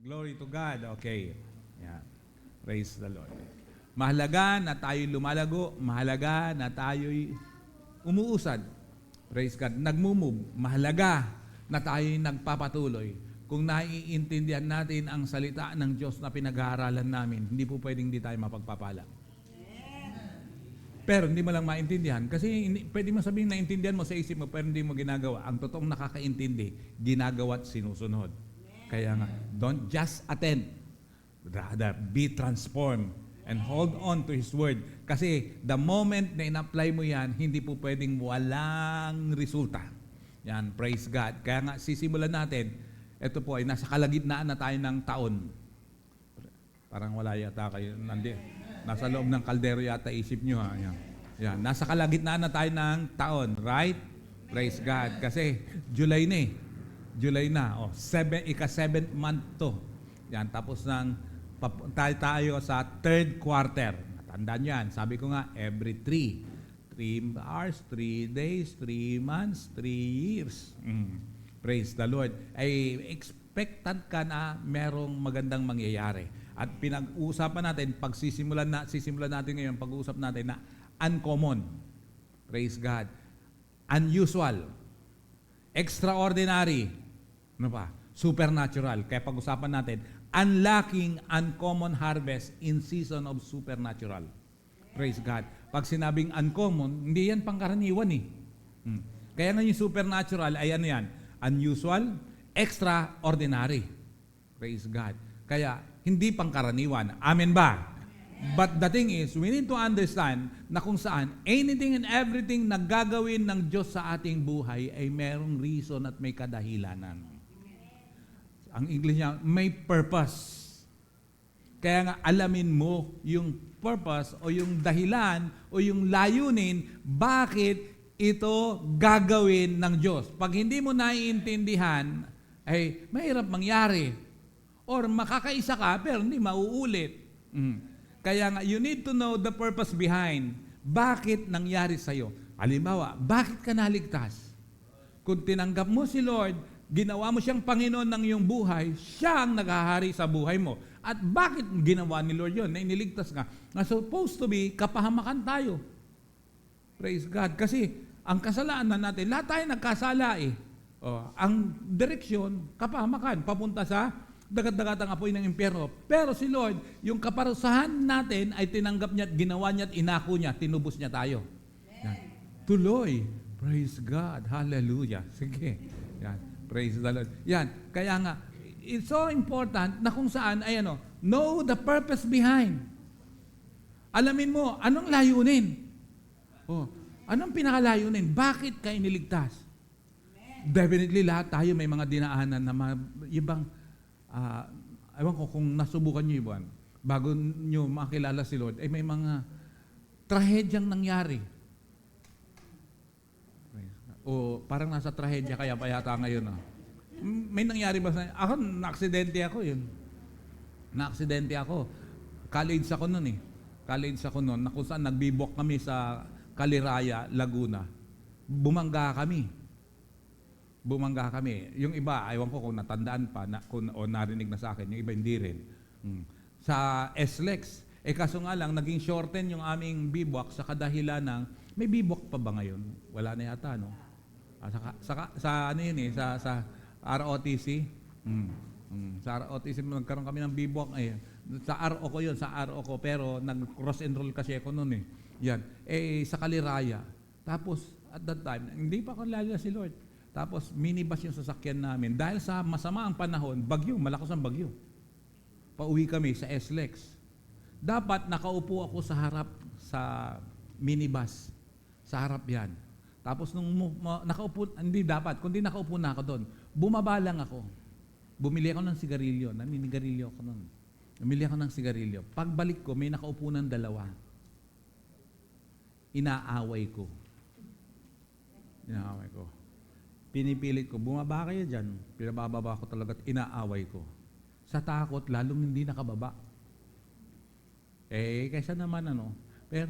Glory to God. Okay. Yeah. Praise the Lord. Mahalaga na tayo'y lumalago. Mahalaga na tayo'y umuusad. Praise God. Nagmumove. Mahalaga na tayo'y nagpapatuloy. Kung naiintindihan natin ang salita ng Diyos na pinag-aaralan namin, hindi po pwedeng hindi tayo mapagpapala. Pero hindi mo lang maintindihan. Kasi pwede mo sabihin naintindihan mo sa isip mo, pero hindi mo ginagawa. Ang totoong nakakaintindi, ginagawa at sinusunod. Kaya nga, don't just attend. Rather, be transformed and hold on to His Word. Kasi the moment na in-apply mo yan, hindi po pwedeng walang resulta. Yan, praise God. Kaya nga, sisimulan natin. Ito po ay nasa kalagitnaan na tayo ng taon. Parang wala yata kayo. Nasa loob ng kaldero yata isip nyo. Ha? Yan. Nasa kalagitnaan na tayo ng taon. Right? Praise God. Kasi July na eh. July na. Ika-7th month to. Yan. Tapos tayo sa third quarter. Tandaan yan. Sabi ko nga, every 3 hours, 3 days, 3 months, 3 years. Praise the Lord. Ay expectant ka na merong magandang mangyayari. At pinag-uusapan natin, sisimulan natin ngayon, pag-uusap natin na uncommon. Praise God. Unusual. Extraordinary. Ano pa? Supernatural. Kaya pag-usapan natin, unlocking uncommon harvest in season of supernatural. Praise God. Pag sinabing uncommon, hindi yan pangkaraniwan eh. Kaya nga yung supernatural ay ano yan? Unusual, extraordinary. Praise God. Kaya, hindi pangkaraniwan. Amen ba? But the thing is, we need to understand na kung saan anything and everything na gagawin ng Diyos sa ating buhay ay merong reason at may kadahilanan. Ang English niya, may purpose. Kaya nga, alamin mo yung purpose o yung dahilan o yung layunin, bakit ito gagawin ng Diyos. Pag hindi mo naiintindihan, ay mahirap mangyari. Or makakaisa ka, pero hindi mauulit. Kaya nga, you need to know the purpose behind. Bakit nangyari sa'yo? Halimbawa, bakit ka naligtas? Kung tinanggap mo si Lord, ginawa mo siyang Panginoon ng iyong buhay, siya ang naghahari sa buhay mo. At bakit ginawa ni Lord yun? Na iniligtas ka. Na supposed to be, kapahamakan tayo. Praise God. Kasi, ang kasalanan natin, lahat tayo nagkasala eh. Ang direksyon, kapahamakan, papunta sa dagat-dagatang apoy ng impyerno. Pero si Lord, yung kaparusahan natin ay tinanggap niya at ginawa niya at inako niya, tinubos niya tayo. Yan. Tuloy. Praise God. Hallelujah. Sige. Yan. Praise the Lord. Yan. Kaya nga, it's so important na kung saan ay know the purpose behind. Alamin mo, anong layunin? Anong pinakalayunin? Bakit ka iniligtas? Definitely lahat tayo may mga dinaanan na ibang, ewan ko kung nasubukan nyo iban, bago nyo makilala si Lord, ay may mga trahedyang nangyari. O parang nasa trahedya kaya pa yata ngayon. May nangyari ba sa ako? Na-aksidente ako yun. Na-aksidente ako. College ako nun na kung saan nagbibok kami sa Caliraya, Laguna. Bumangga kami. Yung iba, ayaw ko kung natandaan pa o narinig na sa akin. Yung iba hindi rin. Sa SLEX, kaso nga lang, naging shorten yung aming bivouac sa kadahilan ng, may bivouac pa ba ngayon? Wala na yata, no? Sa ano yun sa ROTC. Sa ROTC, nagkaroon kami ng bivouac. Sa RO ko yun, pero nag-cross enroll kasi ako noon eh. Yan. Sa Caliraya. Tapos, at that time, hindi pa ako lalala si Lord. Tapos, minibus yung sasakyan namin. Dahil sa masama ang panahon, bagyo, malakas ang bagyo. Pauwi kami sa SLEX. Dapat nakaupo ako sa harap sa minibus. Sa harap yan. Tapos, nung nakaupo, hindi dapat, kundi nakaupo na ako doon. Bumaba lang ako. Bumili ako ng sigarilyo. Naninigarilyo ako noon. Bumili ako ng sigarilyo. Pagbalik ko, may nakaupo ng dalawa. Inaaway ko. Pinipilit ko, bumaba kayo dyan. Pinabababa ko talaga at inaaway ko. Sa takot, lalong hindi nakababa. Kaysa naman pero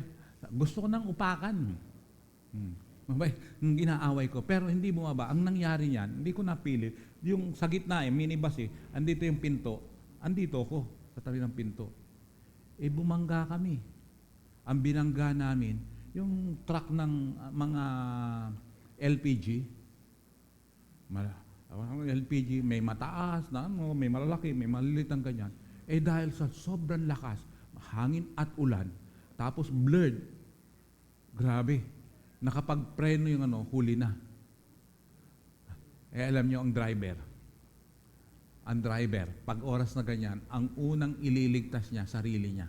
gusto ko nang upakan. Inaaway ko, pero hindi bumaba. Ang nangyari niyan, hindi ko napilit. Yung sa gitna minibus andito yung pinto. andito ako sa tabi ng pinto. Bumangga kami. Ang binangga namin, yung truck ng mga LPG, LPG, may mataas na may malalaki, may maliliit ng ganyan. Dahil sa sobrang lakas, hangin at ulan, tapos blurred, grabe, nakapagpreno yung huli na. Alam nyo, ang driver, pag oras na ganyan, ang unang ililigtas niya, sarili niya.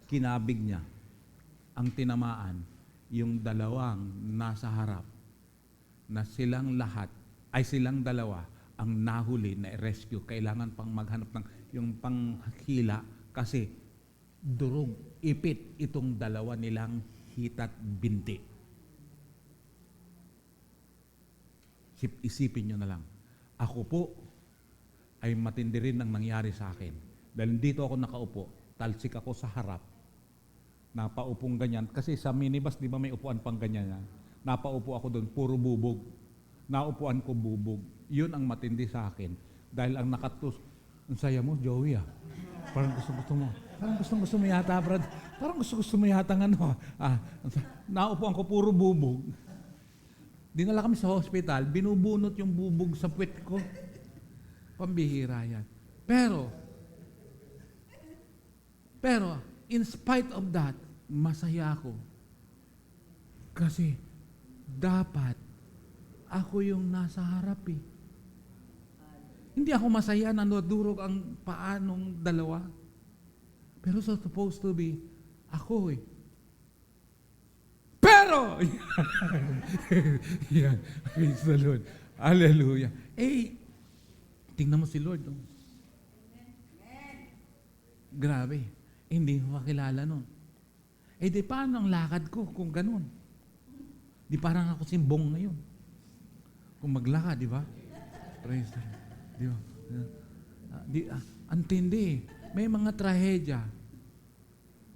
Kinabig niya. Ang tinamaan, yung dalawang nasa harap, na silang dalawa, ang nahuli na rescue. Kailangan pang maghanap ng yung panghila kasi durog, ipit itong dalawa nilang hitat binti. Isipin nyo na lang, ako po ay matindi rin ang nangyari sa akin. Dahil dito ako nakaupo, talsik ako sa harap, napaupong ganyan. Kasi sa minibus, di ba may upuan pang ganyan? Napaupo ako doon, puro bubog. Naupuan ko bubog. Yun ang matindi sa akin. Dahil ang ang saya mo, Joey Parang gusto mo. Parang gusto mo yata, Brad. Parang gusto mo yata naupuan ko puro bubog. Dinala kami sa hospital, binubunot yung bubog sa puwet ko. Pambihira yan. Pero, in spite of that, masaya ako. Kasi, dapat, ako yung nasa harap Hindi ako masaya na nadurog ang paa nung dalawa. Pero supposed to be, ako Pero! Yan. Praise the Lord. Hallelujah. Tingnan mo si Lord. Grabe. Hindi ko makilala nun. Di paano ang lakad ko kung ganun? Di parang ako simbong ngayon. Kung maglakad, di ba? Praise the Lord. Di ba? Antindi. May mga trahedya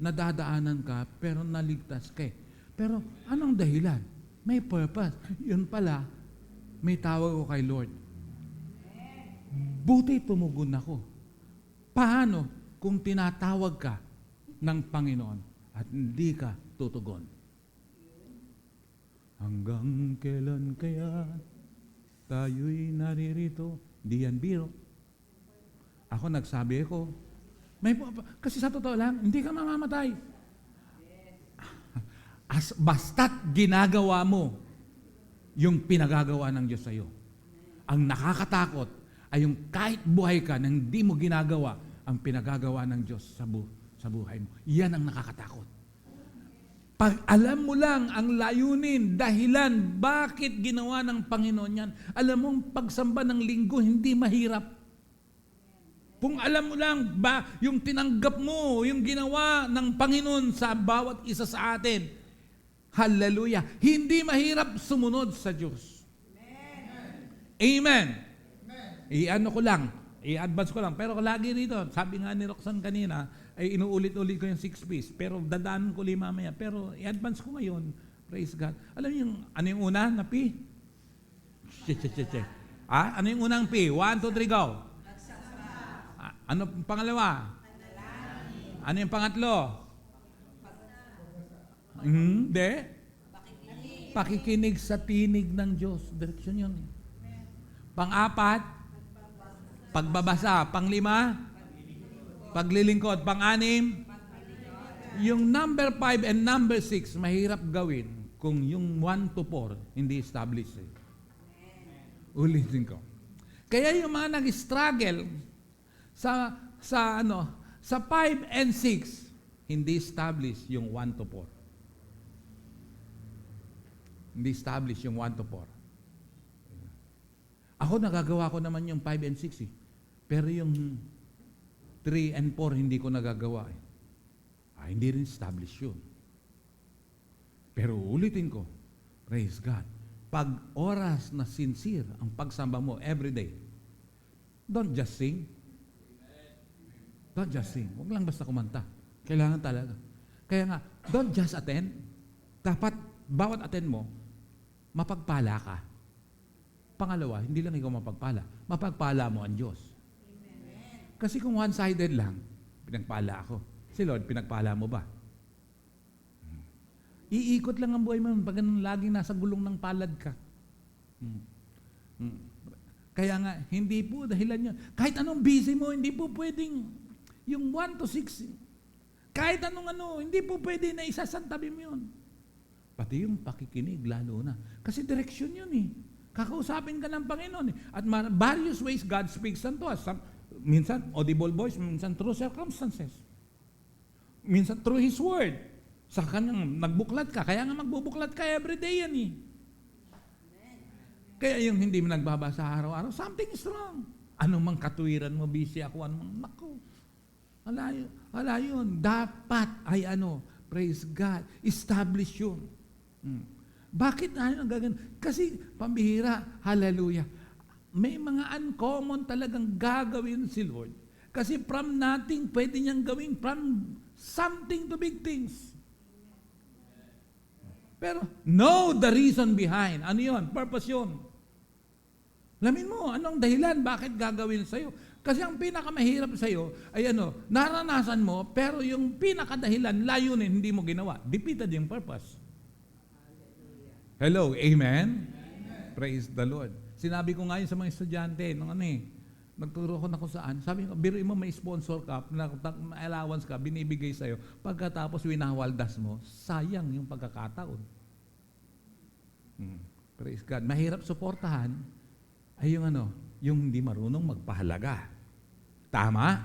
na dadaanan ka pero naligtas ka Pero anong dahilan? May purpose. Yun pala, may tawag ko kay Lord. Buti tumugon ako. Paano kung tinatawag ka ng Panginoon at hindi ka tutugon? Hanggang kailan kaya tayo'y naririto? Di yan biro. Ako nagsabi ko, kasi sa totoo lang, hindi ka mamamatay. Basta't ginagawa mo yung pinagagawa ng Diyos sa iyo. Ang nakakatakot ay yung kahit buhay ka nang hindi mo ginagawa ang pinagagawa ng Diyos sa buhay mo. Yan ang nakakatakot. Pag alam mo lang ang layunin, dahilan, bakit ginawa ng Panginoon yan, alam mo, pagsamba ng linggo, hindi mahirap. Kung alam mo lang ba yung tinanggap mo, yung ginawa ng Panginoon sa bawat isa sa atin, hallelujah. Hindi mahirap sumunod sa Diyos. Amen. I-advance ko lang. Pero lagi rito, sabi nga ni Roxanne kanina, ay inuulit-ulit ko yung 6 piece. Pero dadaan ko mamaya. Pero i-advance ko ngayon. Praise God. Alam niyo ano yung una na P? Ano yung unang P? 1, 2, 3, go. Ano pangalawa? Ano yung pangatlo? Hindi. Pakikinig sa tinig ng Diyos. Direksyon yun. Pang-apat, pagbabasa. Pang-5, paglilingkod. Pang-6, yung number 5 and number 6, mahirap gawin kung yung 1 to 4 hindi established. Ulitin ko. Kaya yung mga nag-struggle sa 5 and 6, hindi established yung 1 to 4. Hindi established yung 1 to 4. Ako nagagawa ko naman yung 5 and 6 Pero yung 3 and 4 hindi ko nagagawa hindi rin established yun. Pero ulitin ko, praise God, pag oras na sincere ang pagsamba mo everyday, don't just sing. Don't just sing. Huwag lang basta kumanta. Kailangan talaga. Kaya nga, don't just attend. Dapat, bawat attend mo, mapagpala ka. Pangalawa, hindi lang ikaw mapagpala. Mapagpala mo ang Diyos. Kasi kung one-sided lang, pinagpala ako. Si Lord, pinagpala mo ba? Iikot lang ang buhay mo pag laging nasa gulong ng palad ka. Kaya nga, hindi po dahilan yun. Kahit anong busy mo, hindi po pwedeng yung 1 to 6. Kahit anong hindi po pwede na isasantabi mo yun. Pati yung pakikinig, lalo na. Kasi direksyon yun eh. Kakausapin ka ng Panginoon eh. At various ways God speaks unto us. Minsan, audible voice, minsan through circumstances. Minsan through His Word. Sa kanyang nagbuklat ka. Kaya nga magbubuklat ka everyday yan eh. Kaya yung hindi mo nagbabasa araw-araw, something is wrong. Ano mang katuwiran mo, busy ako, ano mang, naku. Wala yun. Dapat ay praise God, establish yun. Bakit gagawin? Kasi pambihira, hallelujah. May mga uncommon talagang gagawin si Lord. Kasi from nothing, pwede niyang gawin from something to big things. Pero know the reason behind. Ano yun? Purpose yun. Lamin mo, anong dahilan? Bakit gagawin sa'yo? Kasi ang pinakamahirap sa'yo ay naranasan mo, pero yung pinakadahilan, layunin, hindi mo ginawa. Defeated yung purpose. Hello, amen? Praise the Lord. Sinabi ko nga yun sa mga estudyante, nagturo ko na kung saan. Sabi ko, biruin mo may sponsor ka, may allowance ka, binibigay sa'yo. Pagkatapos winawaldas mo, sayang yung pagkakataon. Praise God. Mahirap suportahan ay yung hindi marunong magpahalaga. Tama?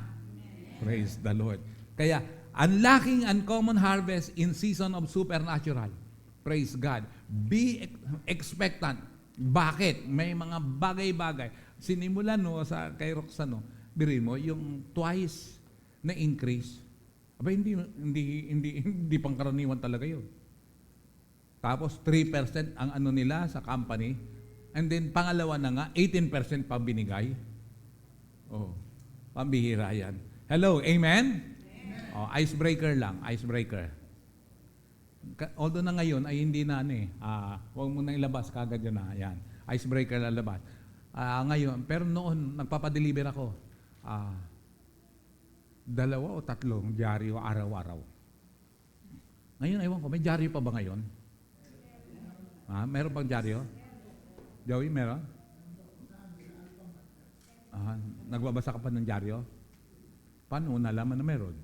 Praise the Lord. Kaya, unlocking uncommon harvest in season of supernatural. Praise God. Be expectant. Bakit? May mga bagay-bagay. Sinimulan kay Roxanne, birin mo, yung twice na increase. Aba, hindi pangkaraniwan talaga yun. Tapos 3% ang nila sa company. And then pangalawa na nga, 18% pa binigay. Oh, pambihira yan. Hello, amen? Oh, icebreaker lang, icebreaker. Although na ngayon ay hindi na huwag mo na ilabas kagad yun na. Yan. Icebreaker na labas. Ngayon, pero noon, nagpapadeliver ako. 2 o 3 dyaryo araw-araw. Ngayon, ewan ko, may dyaryo pa ba ngayon? Meron pang dyaryo? Joey, meron? Nagbabasa ka pa ng dyaryo? Paano nalaman na meron?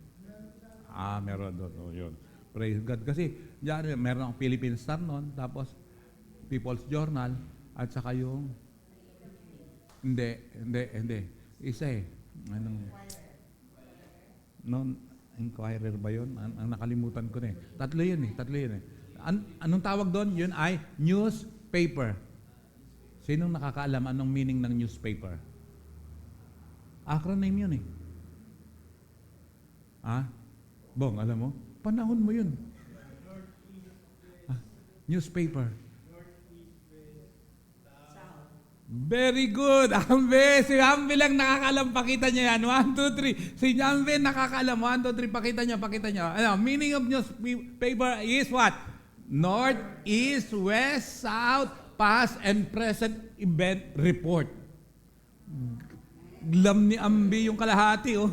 Meron doon. Oh, yun. Praise God. Kasi, dyaryo, meron akong Philippine Star noon, tapos People's Journal, at saka yung Hindi. Isa Inquirer ba yun? Ang nakalimutan ko na eh. Tatlo yun eh. Anong tawag doon? Yun ay newspaper. Sinong nakakaalam anong meaning ng newspaper? Acronym yun eh. Bong, alam mo? Panahon mo yun. Newspaper. Very good. Ambe, si Ambe lang nakakaalam, pakita niya yan. 1, 2, 3. Si Ambe nakakaalam. 1, 2, 3, pakita niya. Meaning of newspaper is what? North, East, West, South, Past, and Present Event Report. Glam ni Ambe yung kalahati. Oh.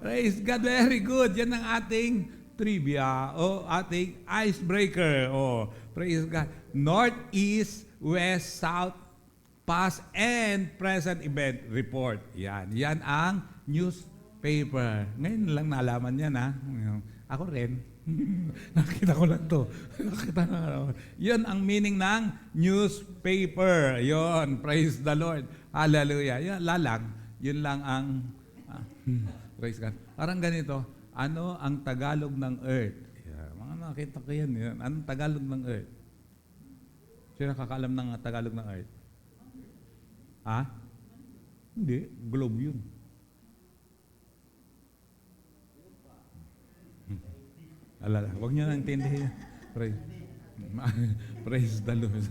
Praise God, very good. Yan ang ating trivia. Ating icebreaker. Praise God. North, East, West, South, Past and Present Event Report. Yan ang newspaper. Ngayon lang nalaman yan, Ako rin. Nakita ko lang to. Yan ang meaning ng newspaper. Yon, praise the Lord. Hallelujah. Yan, lalang. Yun lang ang praise God. Parang ganito, ano ang Tagalog ng earth? Mga nakita ko yan. Anong Tagalog ng earth? Sino nakakaalam ng Tagalog ng earth? Hindi. Globe yun. Alala, huwag niyo nang intindihin. Praise the Lord.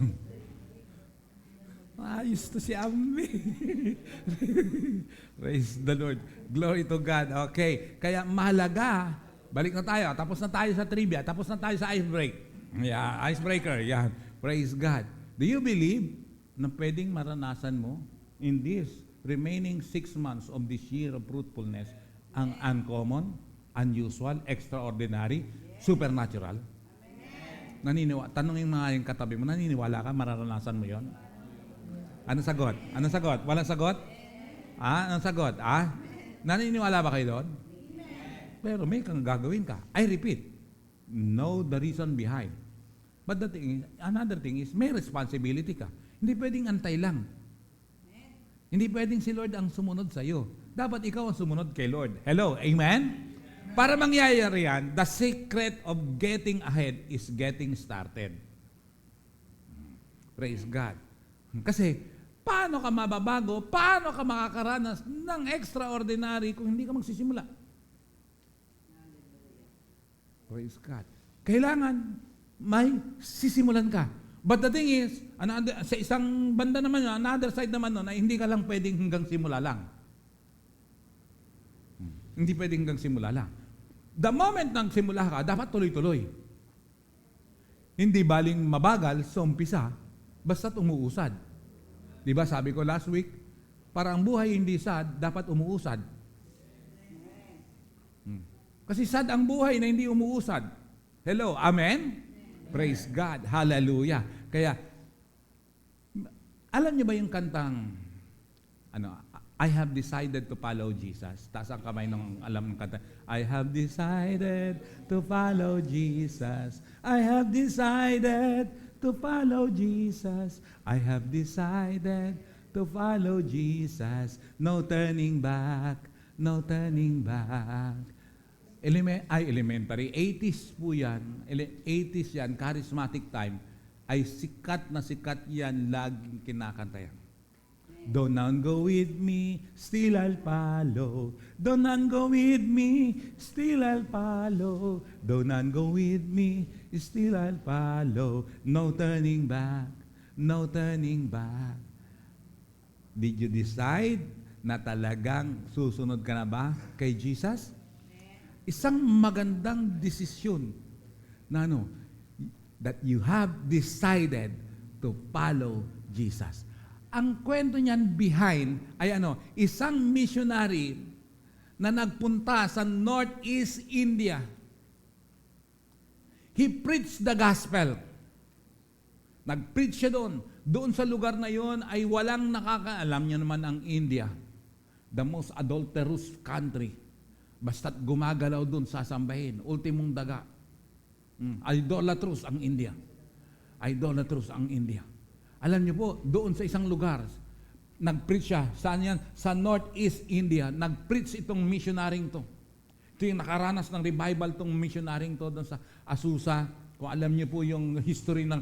Ayos to si Ambi. Praise the Lord. Glory to God. Okay. Kaya mahalaga. Balik na tayo. Tapos na tayo sa trivia. Tapos na tayo sa icebreaker. Icebreaker. Praise God. Do you believe na pwedeng maranasan mo in this remaining 6 months of this year of fruitfulness ang uncommon, unusual, extraordinary, supernatural? Tanongin mga yung katabi mo, naniniwala ka, mararanasan mo yon? Anong sagot? Anong sagot? Walang sagot? Anong sagot? Naniniwala ba kayo doon? Pero may kang gagawin ka. I repeat, know the reason behind. But another thing is, may responsibility ka. Hindi pwedeng antay lang. Hindi pwedeng si Lord ang sumunod sa iyo. Dapat ikaw ang sumunod kay Lord. Hello, amen? Para mangyayari yan, the secret of getting ahead is getting started. Praise God. Kasi, paano ka mababago, paano ka makakaranas ng extraordinary kung hindi ka magsisimula? Praise God. Kailangan may sisimulan ka. But the thing is, sa isang banda naman yun, another side naman nun, ay hindi ka lang pwedeng hanggang simula lang. Hindi pwedeng hanggang simula lang. The moment nang simula ka, dapat tuloy-tuloy. Hindi baling mabagal sa umpisa, basta't umuusad. Di ba sabi ko last week, para ang buhay hindi sad, dapat umuusad. Kasi sad ang buhay na hindi umuusad. Hello, amen? Praise God, hallelujah. Kaya, alam niyo ba yung kantang, I have decided to follow Jesus. Taas ang kamay nung alam ng kanta. I have decided to follow Jesus. I have decided to follow Jesus. I have decided to follow Jesus. No turning back, no turning back. Elementary. 80s po yan. 80s yan, charismatic time. Ay sikat na sikat yan, laging kinakanta yan. Don't none go with me, still I'll follow. Don't none go with me, still I'll follow. Don't none go with me, still I'll follow. No turning back, no turning back. Did you decide na talagang susunod ka na ba kay Jesus? Isang magandang desisyon na that you have decided to follow Jesus. Ang kwento niyan behind ay isang missionary na nagpunta sa Northeast India. He preached the gospel. Nag-preach siya doon. Doon sa lugar na yon ay walang nakakaalam niyo naman ang India. The most adulterous country. Basta't gumagalaw doon, sasambahin. Ultimong daga. Idolatrous ang India. Idolatrous ang India. Alam niyo po, doon sa isang lugar, nag-preach siya. Saan yan? Sa Northeast India. Nag-preach itong missionaryng to. Ito yung nakaranas ng revival itong missionaryng to doon sa Azusa. Kung alam niyo po yung history ng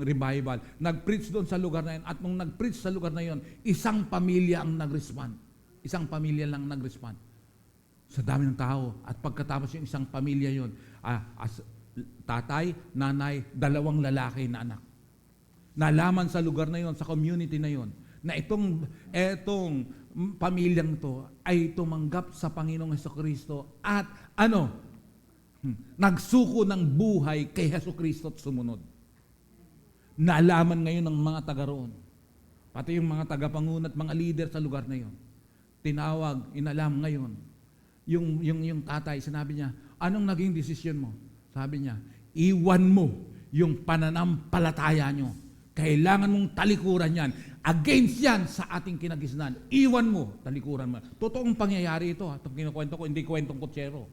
revival. Nag-preach doon sa lugar na yun. At nung nag-preach sa lugar na yun, isang pamilya ang nag-respond. Isang pamilya lang nag-respond. Sa dami ng tao. At pagkatapos yung isang pamilya yun, tatay, nanay, 2 lalaki na anak. Nalaman sa lugar na yon, sa community na yon, na itong pamilyang to ay tumanggap sa Panginoong Hesukristo at nagsuko ng buhay kay Hesukristo at sumunod. Nalaman ngayon ng mga taga roon, pati yung mga tagapangunan at mga leader sa lugar na yon. Tinawag, inalam ngayon. Yung tatay, sinabi niya, anong naging desisyon mo? Sabi niya, iwan mo yung pananampalataya nyo. Kailangan mong talikuran yan. Against yan sa ating kinagisnan. Iwan mo, talikuran mo. Totoong pangyayari ito. Itong kinukwento ko, hindi kwentong kutsero.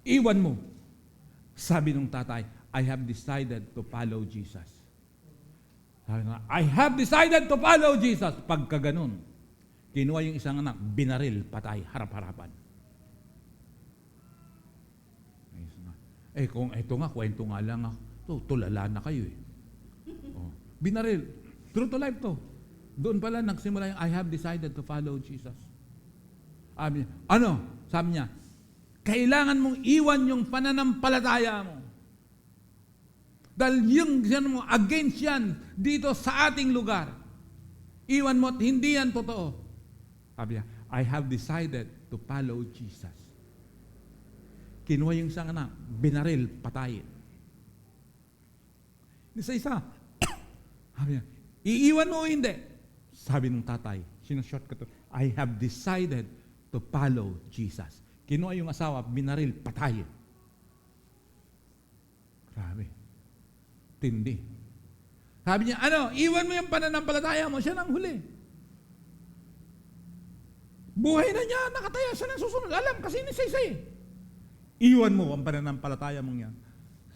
Iwan mo. Sabi ng tatay, I have decided to follow Jesus. Sabi nga, I have decided to follow Jesus. Pagka ganun, kinuha yung isang anak, binaril, patay, harap-harapan. Kung ito nga, kwento nga lang ako. Tulala na kayo eh. Binaril. True to life to. Doon pala nagsimula yung I have decided to follow Jesus. Sabi niya, kailangan mong iwan yung pananampalataya mo. Dahil yung mo, against yan dito sa ating lugar. Iwan mo at hindi yan totoo. Sabi niya, I have decided to follow Jesus. Kinuha yung isang anak, binaril, patayin. Isa-isa. Sabi niya, Iiwan mo o hindi? Sabi ng tatay, sinashort ko to, I have decided to follow Jesus. Kinuha yung asawa, binaril, patay. Grabe. Tindi. Sabi niya, iwan mo yung pananampalataya mo, siya nang huli. Buhay na niya, nakataya, siya nang susunod. Alam, kasi nisay-say. Iwan mo ang pananampalataya mong yan.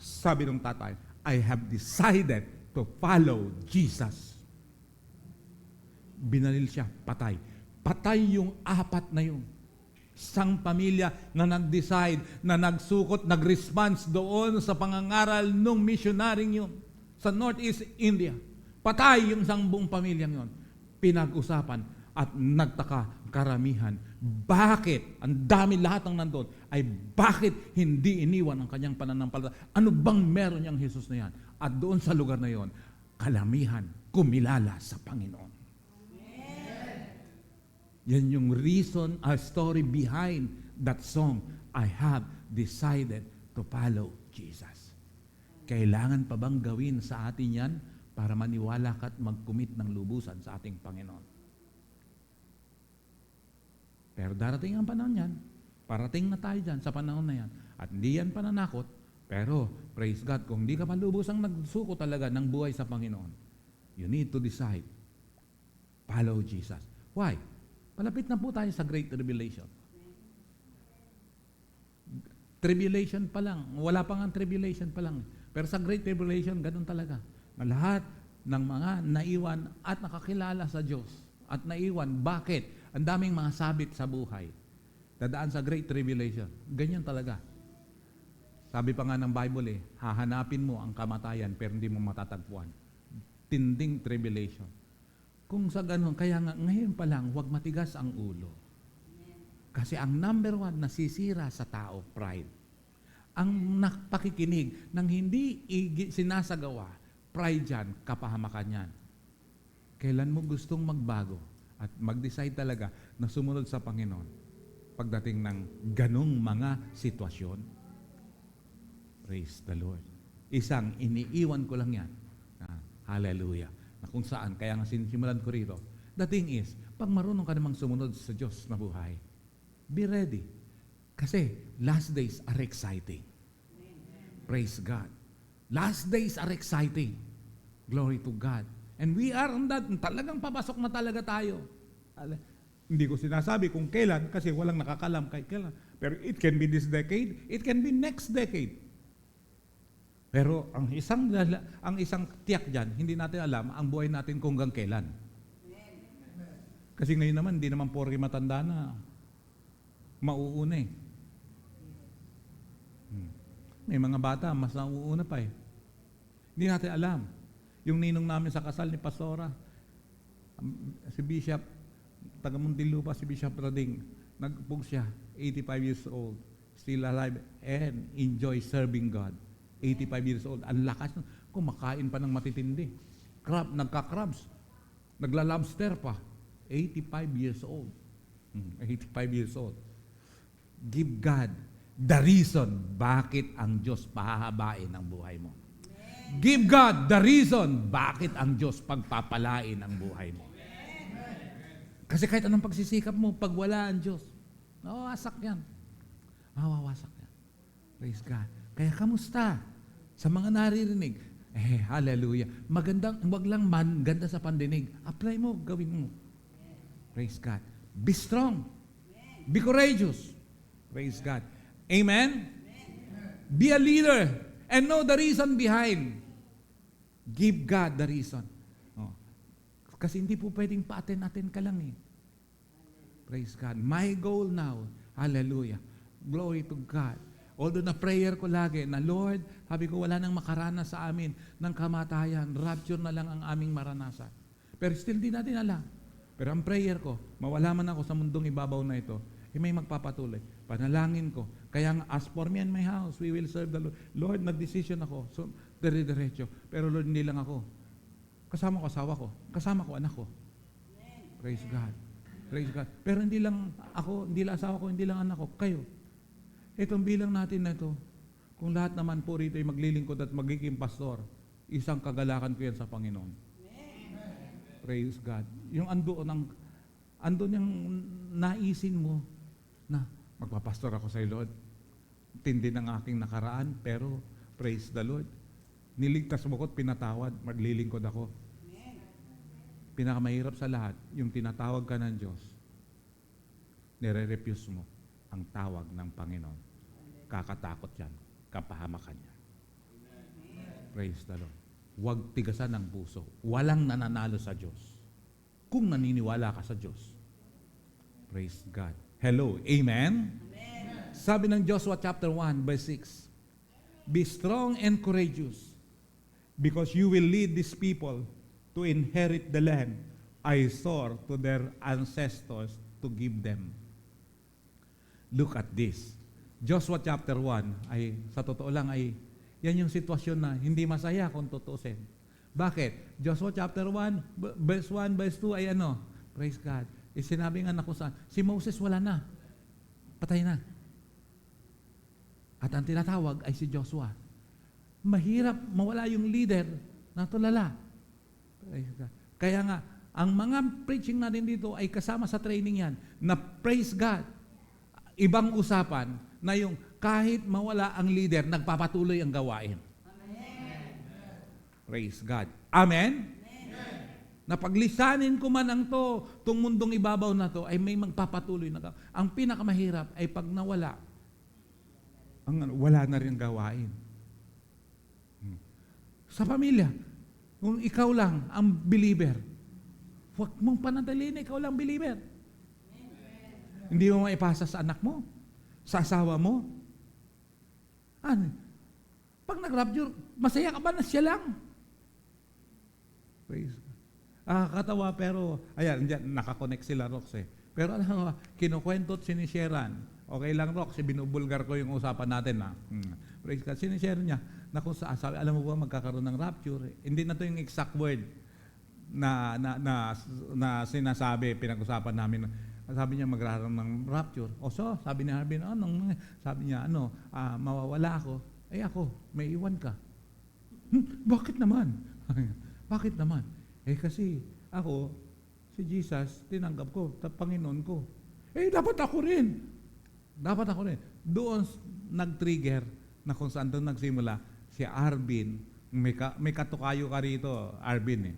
Sabi ng tatay, I have decided to follow Jesus. Binalil siya, patay. Patay yung apat na yun. Isang pamilya na nag-decide, na nagsukot, nag-response doon sa pangangaral ng missionaryong yun sa Northeast India. Patay yung isang buong pamilyang yun. Pinag-usapan at nagtaka karamihan. Bakit? Ang dami lahat ng nandun ay bakit hindi iniwan ang kanyang pananampalataya? Ano bang meron niyang Jesus na yan? At doon sa lugar na yon, kalamihan kumilala sa Panginoon. Yan yung reason, a story behind that song, I have decided to follow Jesus. Kailangan pa bang gawin sa atin yan para maniwala ka at mag-commit ng lubusan sa ating Panginoon? Pero darating ang panahon yan, parating na tayo dyan sa panahon na yan, at hindi yan pananakot, pero praise God, kung hindi ka pa lubusang nagsuko talaga ng buhay sa Panginoon, you need to decide, follow Jesus. Why? Palapit na po tayo sa Great Tribulation. Tribulation pa lang. Wala pa nga tribulation pa lang. Pero sa Great Tribulation, ganun talaga. Na lahat ng mga naiwan at nakakilala sa Diyos. At naiwan. Bakit? Ang daming mga sabit sa buhay. Dadaan sa Great Tribulation. Ganyan talaga. Sabi pa nga ng Bible hahanapin mo ang kamatayan pero hindi mo matatagpuan. Tinding tribulation. Kung sa ganun, kaya nga ngayon pa lang, huwag matigas ang ulo. Kasi ang number one na sisira sa tao, pride. Ang napakikinig ng hindi sinasagawa, pride yan, kapahamakan yan. Kailan mo gustong magbago at mag-decide talaga na sumunod sa Panginoon pagdating ng ganong mga sitwasyon? Praise the Lord. Isang iniiwan ko lang yan. Hallelujah. Na kung saan, kaya nga sinisimulan ko rito. The thing is, pag marunong ka namang sumunod sa Diyos na buhay, be ready. Kasi last days are exciting. Praise God. Last days are exciting. Glory to God. And we are on that. Talagang papasok na talaga tayo. Hindi ko sinasabi kung kailan kasi walang nakakalam kay kailan. Pero it can be this decade, it can be next decade. Pero ang isang tiyak diyan, hindi natin alam ang buhay natin kung hanggang kailan. Kasi ngayon naman, hindi naman porke matanda na mauuna eh. May mga bata, mas nauuna pa eh. Hindi natin alam. Yung ninong namin sa kasal ni Pastora, si Bishop, taga Muntinlupa, si Bishop Rading, nagpug siya, 85 years old, still alive, and enjoy serving God. 85 years old. Ang lakas. Kumakain pa ng matitindi. Nagka-crabs. Nagla-lobster pa. 85 years old. 85 years old. Give God the reason bakit ang Diyos pahahabain ang buhay mo. Give God the reason bakit ang Diyos pagpapalain ang buhay mo. Kasi kahit anong pagsisikap mo, pag wala ang Diyos, mawawasak yan. Mawawasak yan. Praise God. Kaya kamusta? Sa mga naririnig, hallelujah. Magandang, wag lang ganda sa pandinig. Apply mo, gawin mo. Praise God. Be strong. Be courageous. Praise God. Amen? Be a leader and know the reason behind. Give God the reason. Kasi hindi po pwedeng pa-attend ka lang eh. Praise God. My goal now, hallelujah. Glory to God. Although na prayer ko lagi na Lord, sabi ko wala nang makarana sa amin ng kamatayan, rapture na lang ang aming maranasan. Pero still di natin alam. Pero ang prayer ko, mawala man ako sa mundong ibabaw na ito, may magpapatuloy. Panalangin ko. Kaya nga, as for me and my house, we will serve the Lord. Lord, nag-decision ako. So, dire-diretso. Pero Lord, hindi lang ako. Kasama ko asawa ko. Kasama ko anak ko. Praise God. Praise God. Pero hindi lang ako, hindi lang asawa ko, hindi lang anak ko. Kayo. Itong bilang natin na ito, kung lahat naman po rito ay maglilingkod at magiging pastor, isang kagalakan ko yan sa Panginoon. Praise God. Yung andun yung naisin mo na magpapastor ako sa Lord. Tindi ng aking nakaraan, pero praise the Lord. Niligtas mo ko at pinatawad, maglilingkod ako. Pinakamahirap sa lahat, yung tinatawag ka ng Diyos, nire-refuse mo ang tawag ng Panginoon. Kakatakot yan, kapahamakan yan. Praise the Lord. Huwag tigasan ng puso. Walang nananalo sa Diyos kung naniniwala ka sa Diyos. Praise God. Hello. Amen? Amen. Sabi ng Joshua chapter 1 verse 6, be strong and courageous because you will lead these people to inherit the land I swore to their ancestors to give them. Look at this. Joshua chapter 1 ay, sa totoo lang ay, yan yung sitwasyon na hindi masaya kung tutusin. Bakit? Joshua chapter 1, verse 1, verse 2 ay ano? Praise God. Sinabi nga na kung saan, si Moses wala na. Patay na. At ang tinatawag ay si Joshua. Mahirap mawala yung leader na tulala. Praise God. Kaya nga, ang mga preaching natin dito ay kasama sa training yan na praise God. Ibang usapan na yung kahit mawala ang leader, nagpapatuloy ang gawain. Amen. Praise God. Amen? Amen. Napaglisanin ko man ang itong mundong ibabaw na to, ay may magpapatuloy na gawain. Ang pinakamahirap ay pag nawala, wala na rin gawain. Sa pamilya, kung ikaw lang ang believer, huwag mong panatiliin, ikaw lang believer. Amen. Hindi mo maipasa sa anak mo, sa asawa mo. Ano? Pag nag-rapture, masaya ka ba na siya lang? Praise God. Katawa pero, ayan, nakakonect sila, Rox eh. Pero alam mo, kinukwento at sinisharean. Okay lang, Rox, binubulgar ko yung usapan natin. Praise God. Sinishare niya, na kung sabi, alam mo ba magkakaroon ng rapture? Hindi na to yung exact word na sinasabi, pinag-usapan namin. Sabi niya magkakaroon ng rapture. O so, sabi ni Harbin, sabi niya, mawawala ako. Ay ako, may iwan ka. Bakit naman? Bakit naman? Kasi ako, si Jesus, tinanggap ko, Panginoon ko. Dapat ako rin. Dapat ako rin. Doon nag-trigger na kung saan doon nagsimula, si Arvin, may katukayo ka rito, Arvin eh.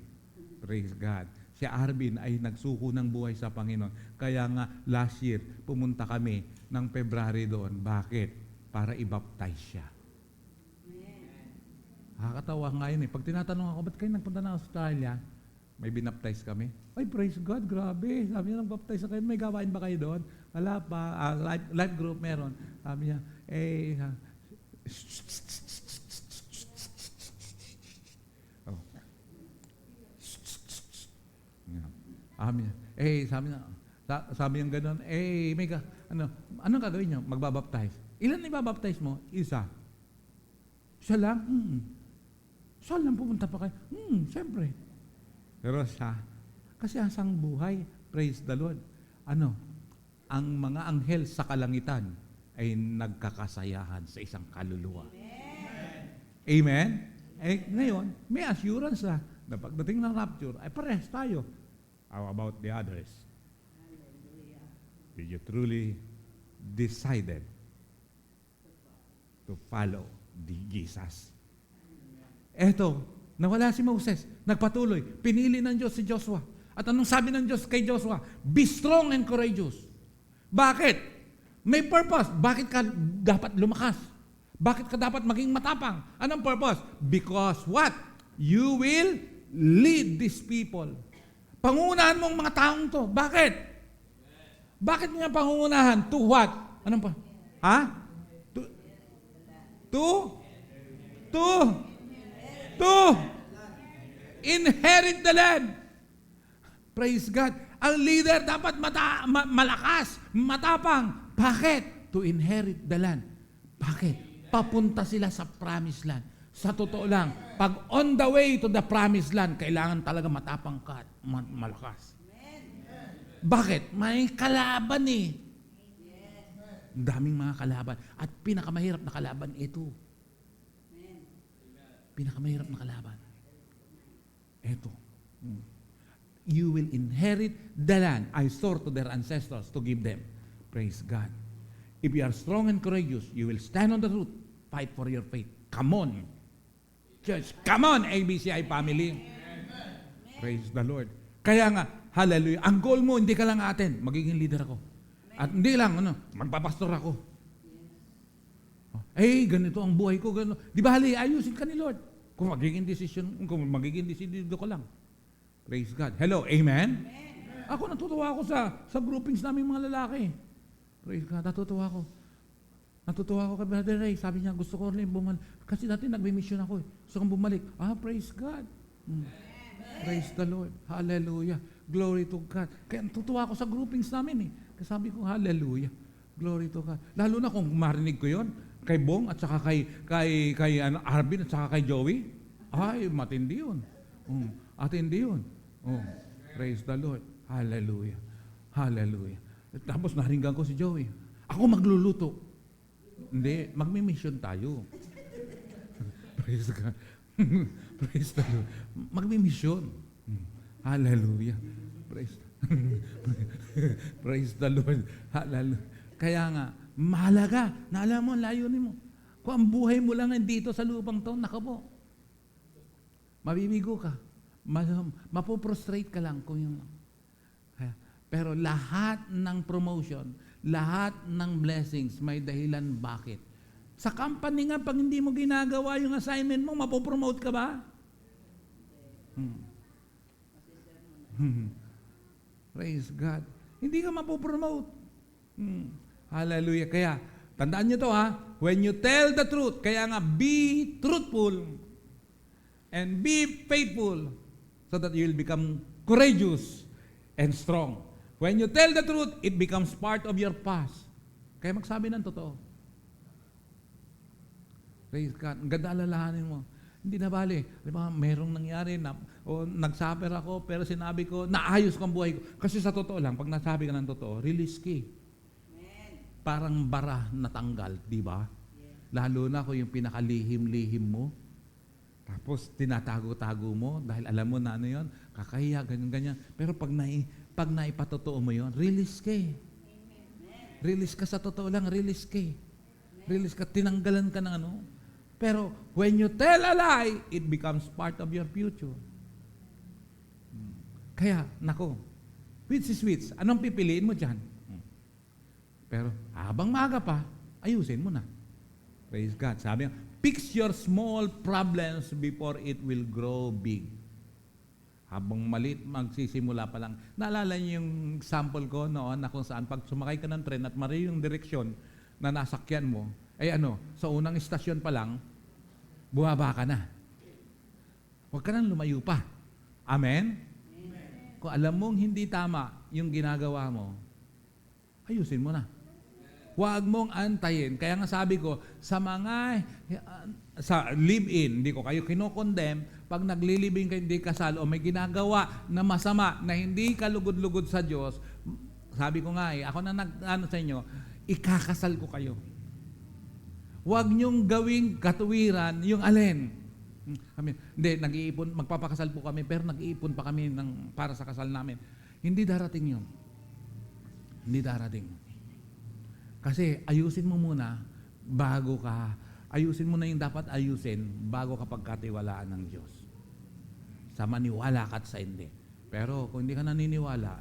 Praise God. Si Arvin ay nagsuko ng buhay sa Panginoon. Kaya nga, last year, pumunta kami ng February doon. Bakit? Para i-baptize siya. Nakakatawa nga yun eh. Pag tinatanong ako, ba't kayo nagpunta na Australia? May binaptize kami. Ay, praise God, grabe. Sabi niya, nag-baptize kayo. May gawain ba kayo doon? Wala pa. Life group meron. Sabi niya, sabi niya gano'n, anong gagawin niyo? Magbabaptize. Ilan ibabaptize mo? Isa. Siya lang? Siya lang pupunta pa kayo? Siyempre. Pero siya, kasi asang buhay, praise the Lord. Ang mga anghel sa kalangitan ay nagkakasayahan sa isang kaluluwa. Amen? Ngayon, may assurance na pagdating ng rapture, ay parehas tayo. How about the others? Did you truly decided to follow the Jesus? Eto, nawala si Moses, nagpatuloy, pinili ng Diyos si Joshua. At anong sabi ng Diyos kay Joshua? Be strong and courageous. Bakit? May purpose. Bakit ka dapat lumakas? Bakit ka dapat maging matapang? Anong purpose? Because what? You will lead these people. Pangunahan mong mga taong to. Bakit? Bakit nga pangunahan? To what? Anong pa? Ha? To inherit the land. Praise God. Ang leader dapat malakas, matapang. Bakit? To inherit the land. Bakit? Papunta sila sa promised land. Sa totoo lang, pag on the way to the promised land, kailangan talaga matapang ka at malakas. Bakit? May kalaban eh. Daming mga kalaban. At pinakamahirap na kalaban ito. Pinakamahirap na kalaban. Ito. you will inherit the land I swore to their ancestors to give them. Praise God. If you are strong and courageous, you will stand on the truth. Fight for your faith. Come on. Church, come on, ABCI family. Praise the Lord. Kaya nga, hallelujah. Ang goal mo, hindi ka lang atin. Magiging leader ako. At hindi lang, magpapastor ako. Ganito ang buhay ko. Ganito. Di ba, ayusin ka ni Lord. Kung magiging decision ko lang. Praise God. Hello, amen? Ako, natutuwa ako sa groupings namin mga lalaki. Praise God, natutuwa ako. Natutuwa ako kay Brother Ray. Sabi niya, gusto ko rin bumalik. Kasi dati nagbe-mission ako. Gusto kong bumalik. Praise God. Praise the Lord. Hallelujah. Glory to God. Kaya natutuwa ako sa groupings namin. Kasi sabi ko, hallelujah. Glory to God. Lalo na kung marinig ko yon kay Bong at saka kay Arvin at saka kay Joey. Matindi yun. Atindi yun. Praise the Lord. Hallelujah. Hallelujah. Tapos naringgan ko si Joey. Ako magluluto. Hindi, magmi-mission tayo. Praise God. Praise the Lord. Magmi-mission. Hallelujah. Praise the Lord. Hallelujah. Kaya nga, mahalaga. Naalam mo, layunin mo. Kung ang buhay mo lang dito sa lupang to, nakabo. Mabibigo ka. Mapoprostrate ka lang kung yung... Pero lahat ng promotion, lahat ng blessings, may dahilan bakit. Sa company nga, pag hindi mo ginagawa yung assignment mo, mapopromote ka ba? Praise God. Hindi ka mapopromote. Hallelujah. Kaya, tandaan nyo to when you tell the truth, kaya nga, be truthful and be faithful so that you will become courageous and strong. When you tell the truth, it becomes part of your past. Kaya magsabi ng totoo. Praise God. Ang ganda alalahanin mo. Hindi na bali. Diba, merong nangyari nagsuffer ako, pero sinabi ko, naayos ko ang buhay ko. Kasi sa totoo lang, pag nasabi ka ng totoo, release ki. Parang bara natanggal, di ba? Lalo na kung yung pinakalihim-lihim mo. Tapos tinatago-tago mo dahil alam mo na ano yun, kakahiya, ganyan-ganyan. Pero pag naipatotoo mo yun, release ka eh. Release ka sa totoo lang, release ka eh. Release ka, tinanggalan ka ng ano. Pero when you tell a lie, it becomes part of your future. Kaya, nako, which is which? Anong pipiliin mo dyan? Pero habang maaga pa, ayusin mo na. Praise God. Sabi nga, fix your small problems before it will grow big. Habang maliit, magsisimula pa lang. Naalala niyo yung sample ko noon na kung saan pag sumakay ka ng tren at mali yung direksyon na nasakyan mo, sa unang istasyon pa lang, buwaba ka na. Huwag ka nang lumayo pa. Amen? Kung alam mong hindi tama yung ginagawa mo, ayusin mo na. Huwag mong antayin. Kaya nga sabi ko, sa live-in, hindi ko kayo kinokondem, pag nagli-live-in kayo, hindi kasal, o may ginagawa na masama, na hindi ka lugod-lugod sa Diyos, sabi ko nga ako na sa inyo, ikakasal ko kayo. Huwag niyong gawing katuwiran yung alin. Hindi, nag-iipon, magpapakasal po kami, pero nag-iipon pa kami para sa kasal namin. Hindi darating yun. Hindi darating. Kasi ayusin mo muna bago ka, ayusin mo na yung dapat ayusin bago ka pagkatiwalaan ng Diyos. Sa maniwala ka at sa hindi. Pero kung hindi ka naniniwala,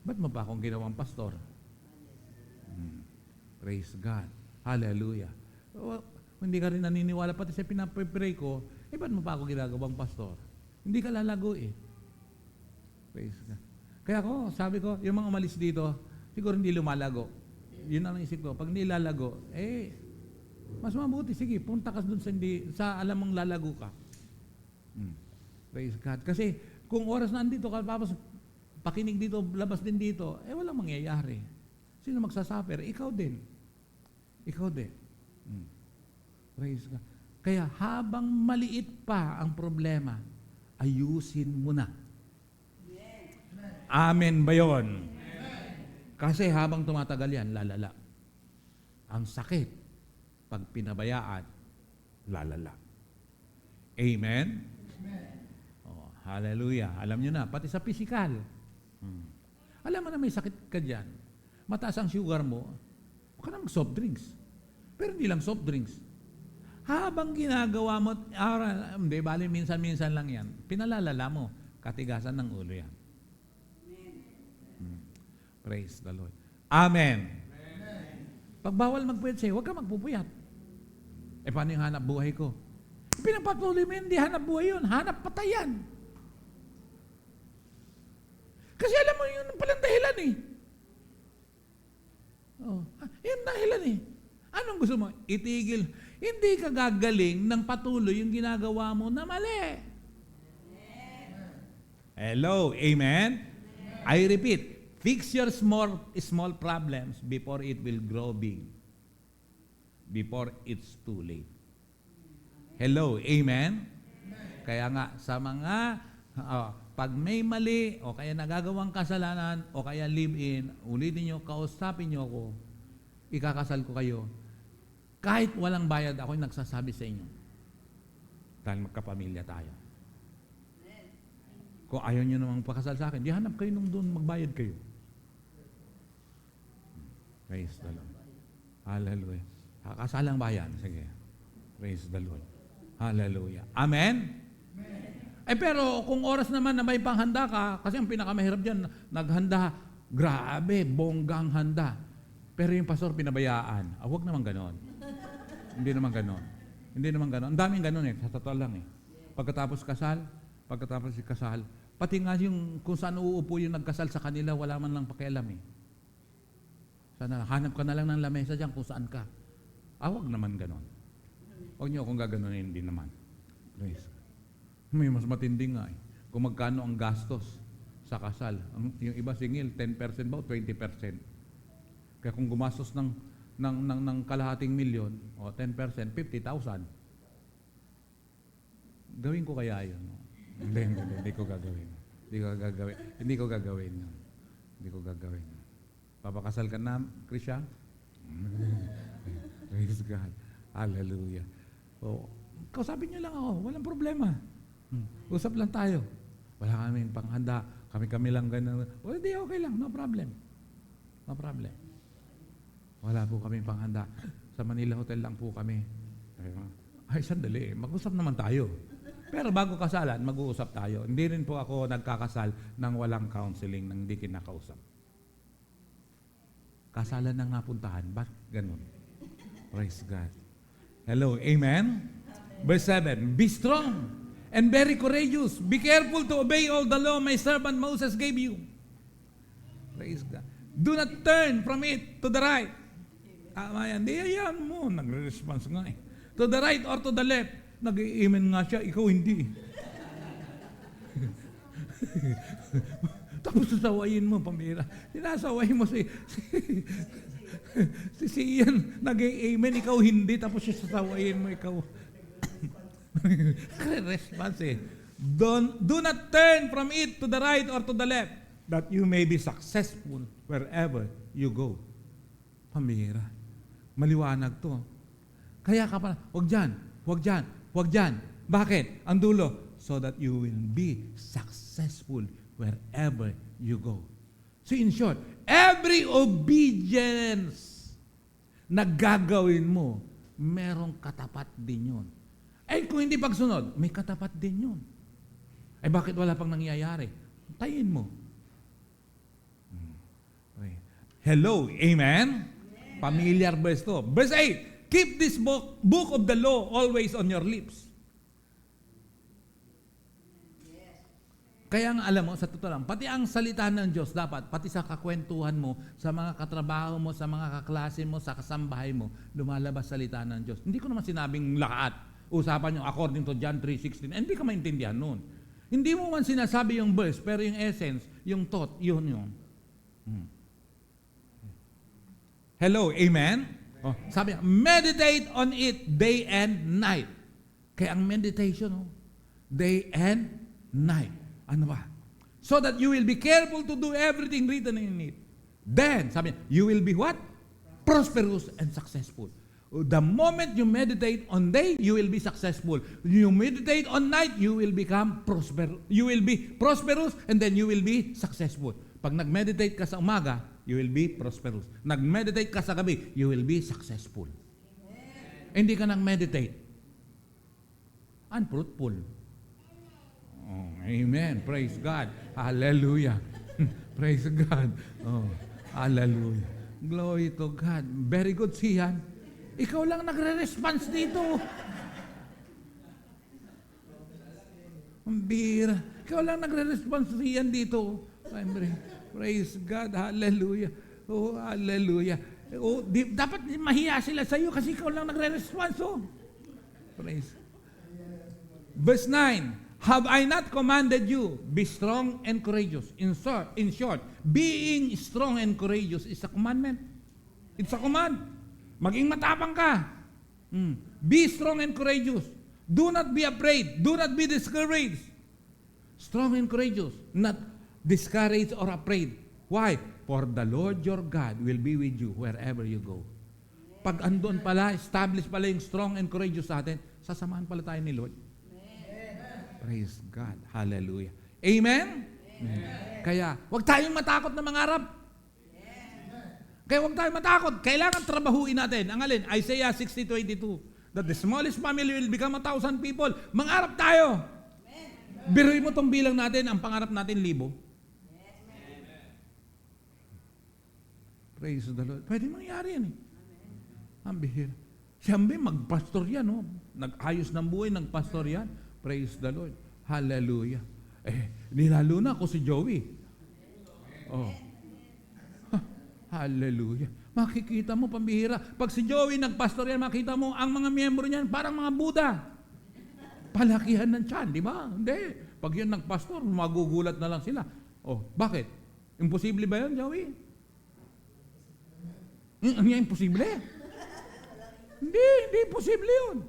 ba't mo pa akong ginawang pastor? Praise God. Hallelujah. Kung hindi ka rin naniniwala, pati sa pinapray ko, ba't mo pa ako ginagawang pastor? Hindi ka lalago eh. Praise God. Kaya sabi ko, yung mga umalis dito, siguro hindi lumalago. Yun ang isip ko. Pag hindi lalago, mas mabuti. Sige, punta ka dun sa alam mong lalago ka. Praise God. Kasi kung oras na andito ka, tapos pakinig dito, labas din dito, walang mangyayari. Sino magsasuffer? Ikaw din. Ikaw din. Praise God. Kaya habang maliit pa ang problema, ayusin mo na. Amen ba yun? Kasi habang tumatagal yan, lalala. Ang sakit, pag pinabayaan, lalala. Amen? Hallelujah. Alam nyo na, pati sa physical. Alam mo na may sakit ka dyan. Mataas ang sugar mo, huwag ka na mag-soft drinks. Pero hindi lang soft drinks. Habang ginagawa mo, hindi, bali minsan-minsan lang yan, pinalalala mo, katigasan ng ulo yan. Praise the Lord. Amen. Pag bawal magpuyat sa'yo, huwag ka magpupuyat. Paano yung hanap buhay ko? Pinapatuloy mo yun, hindi hanap buhay yun, hanap patay yan. Kasi alam mo, yun palang dahilan eh. Yun dahilan eh. Anong gusto mo? Itigil. Hindi ka gagaling ng patuloy yung ginagawa mo na mali. Hello, amen? I repeat, fix your small problems before it will grow big. Before it's too late. Hello, amen? Kaya nga, sa mga, pag may mali, o kaya nagagawang kasalanan, o kaya live-in, ulitin nyo, kausapin nyo ako, ikakasal ko kayo. Kahit walang bayad, ako'y nagsasabi sa inyo. Dahil magkapamilya tayo. Kung ayaw nyo namang pakasal sa akin, di hanap kayo nung doon, magbayad kayo. Praise the Lord. Hallelujah. Kasalang bayan. Sige. Praise the Lord. Hallelujah. Amen? Pero kung oras naman na may panghanda ka, kasi ang pinakamahirap dyan, naghanda, grabe, bonggang handa. Pero yung pastor pinabayaan. Huwag naman ganon. Hindi naman ganon. Hindi naman ganon. Ang daming ganon sa totoo lang Pagkatapos kasal, pati nga yung kung saan uupo yung nagkasal sa kanila, wala man lang pakialam Sana, hanap ka na lang ng lamesa dyan kung saan ka. Huwag naman ganon. Huwag niyo akong gaganunin, hindi naman. Praise. May mas matindi nga Kung magkano ang gastos sa kasal. Yung iba singil, 10% ba o 20%? Kaya kung gumastos ng kalahating milyon, o 10%, 50,000. Gawin ko kaya yun? Hindi ko gagawin. Hindi ko gagawin. Papakasal ka na, Krisha? Praise God. Hallelujah. Kausapin niyo lang ako. Walang problema. Usap lang tayo. Wala kaming panghanda. Kami lang ganun. Hindi, okay lang. No problem. Wala po kaming panghanda. Sa Manila Hotel lang po kami. Sandali. Mag-usap naman tayo. Pero bago kasalan, mag-uusap tayo. Hindi rin po ako nagkakasal nang walang counseling, nang hindi kinakausap. Kasalan na nga puntahan. Bakit ganun? Praise God. Hello, amen? Verse 7, be strong and very courageous. Be careful to obey all the law my servant Moses gave you. Praise God. Do not turn from it to the right. Tama yan. Di yan mo. Nagre-response nga To the right or to the left. Nag-i-amen nga siya, ikaw hindi. Tapos sasawayin mo, pamira. Sinasawayin mo si Ian, nag-i-amen, ikaw hindi. Tapos sasawayin mo, ikaw. Response Do not turn from it to the right or to the left, that you may be successful wherever you go. Pamira. Maliwanag to. Kaya ka pa, wag dyan. Bakit? Ang dulo, so that you will be successful wherever you go. So in short, every obedience na gagawin mo, merong katapat din yun. Kung hindi pagsunod, may katapat din yun. Bakit wala pang nangyayari? Tayin mo. Okay. Hello, amen? Familiar verse to. Verse 8, keep this book of the law always on your lips. Kaya nga alam mo, sa totoo lang, pati ang salita ng Diyos dapat, pati sa kakwentuhan mo, sa mga katrabaho mo, sa mga kaklase mo, sa kasambahay mo, lumalabas salita ng Diyos. Hindi ko naman sinabing lahat. Usapan nyo according to John 3:16. Hindi ka maintindihan nun. Hindi mo man sinasabi yung verse, pero yung essence, yung thought, yun. Hello, amen? Sabi, meditate on it day and night. Kaya ang meditation, day and night. Ano ba? So that you will be careful to do everything written in it. Then, sabi niya, you will be what? Prosperous and successful. The moment you meditate on day, you will be successful. You meditate on night, you will become prosperous. You will be prosperous and then you will be successful. Pag nag-meditate ka sa umaga, you will be prosperous. Nag-meditate ka sa gabi, you will be successful. Hindi ka nag-meditate, unfruitful. Oh, amen. Praise God. Hallelujah. Praise God. Oh, hallelujah. Glory to God. Very good, Sian. Ikaw lang nagre-response dito. Ang bira. Ikaw lang nagre-response Sian dito. Praise God. Hallelujah. Oh, hallelujah. Oh, dapat mahiya sila sa iyo kasi ikaw lang nagre-response. Oh. Praise. Verse 9. Have I not commanded you, be strong and courageous? In short, being strong and courageous is a commandment. It's a command. Maging matapang ka. Be strong and courageous. Do not be afraid. Do not be discouraged. Strong and courageous. Not discouraged or afraid. Why? For the Lord your God will be with you wherever you go. Pag andun pala, establish pala yung strong and courageous sa atin, sasamahan pala tayo ni Lord. Praise God. Hallelujah. Amen? Amen. Kaya, huwag tayong matakot na mangarap. Kaya huwag tayong matakot. Kailangan trabahuin natin. Ang alin? Isaiah 60:22. That the smallest family will become 1,000 people. Mangarap tayo. Biruin mo itong bilang natin. Ang pangarap natin, 1,000. Praise the Lord. Pwede mangyari yan eh. Ang bihira. Siyempre, magpastor yan. Oh. Nag-ayos ng buhay, nagpastor yan. Praise the Lord. Hallelujah. Nilalo na ako si Joey. Oh. Hallelujah. Makikita mo, pambihira. Pag si Joey nagpastor yan, makita mo, ang mga miyembro niyan, parang mga Buddha. Palakihan ng tiyan, di ba? Hindi. Pag yan nagpastor, magugulat na lang sila. Oh, bakit? Imposible ba yun, Joey? Imposible? Hindi imposible yun.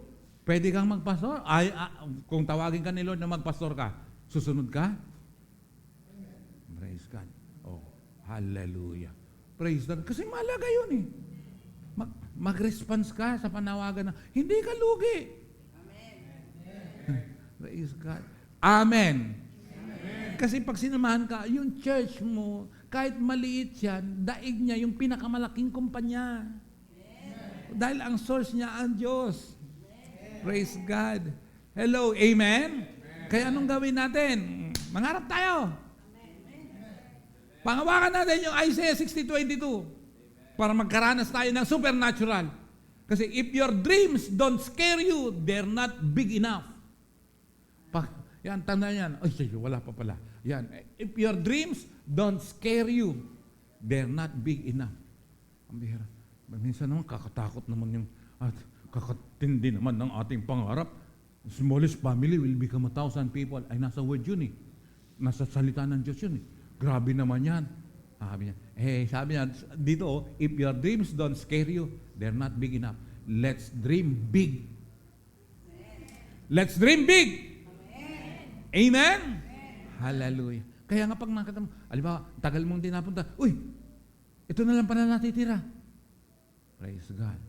Pwede kang magpastor. Kung tawagin ka ni Lord na magpastor ka, susunod ka? Praise God. Oh, hallelujah. Praise God. Kasi malaga yun eh. Mag-response ka sa panawagan na hindi ka lugi. Amen. Praise God. Amen. Amen. Kasi pag sinamahan ka, yung church mo, kahit maliit yan, daig niya yung pinakamalaking kumpanya. Amen. Dahil ang source niya ang Diyos. Amen. Praise God. Hello, amen? Amen? Kaya anong gawin natin? Mangarap tayo. Pangawakan natin yung Isaiah 60:22 para magkaranas tayo ng supernatural. Kasi if your dreams don't scare you, they're not big enough. Yan, tanda yan. Ay, sige, wala pa pala. Yan. If your dreams don't scare you, they're not big enough. Ang bihira. Minsan naman, kakatakot naman yung, at kakatindi naman ng ating pangarap. Smallest family will become 1,000 people. Ay, nasa word yun eh. Nasa salita ng Diyos yun eh. Grabe naman yan. Sabi niya, dito, if your dreams don't scare you, they're not big enough. Let's dream big. Let's dream big. Amen? Amen? Hallelujah. Kaya nga pag nakita mo, alibawa, tagal mong di napunta, uy, ito na lang pala natitira. Praise God.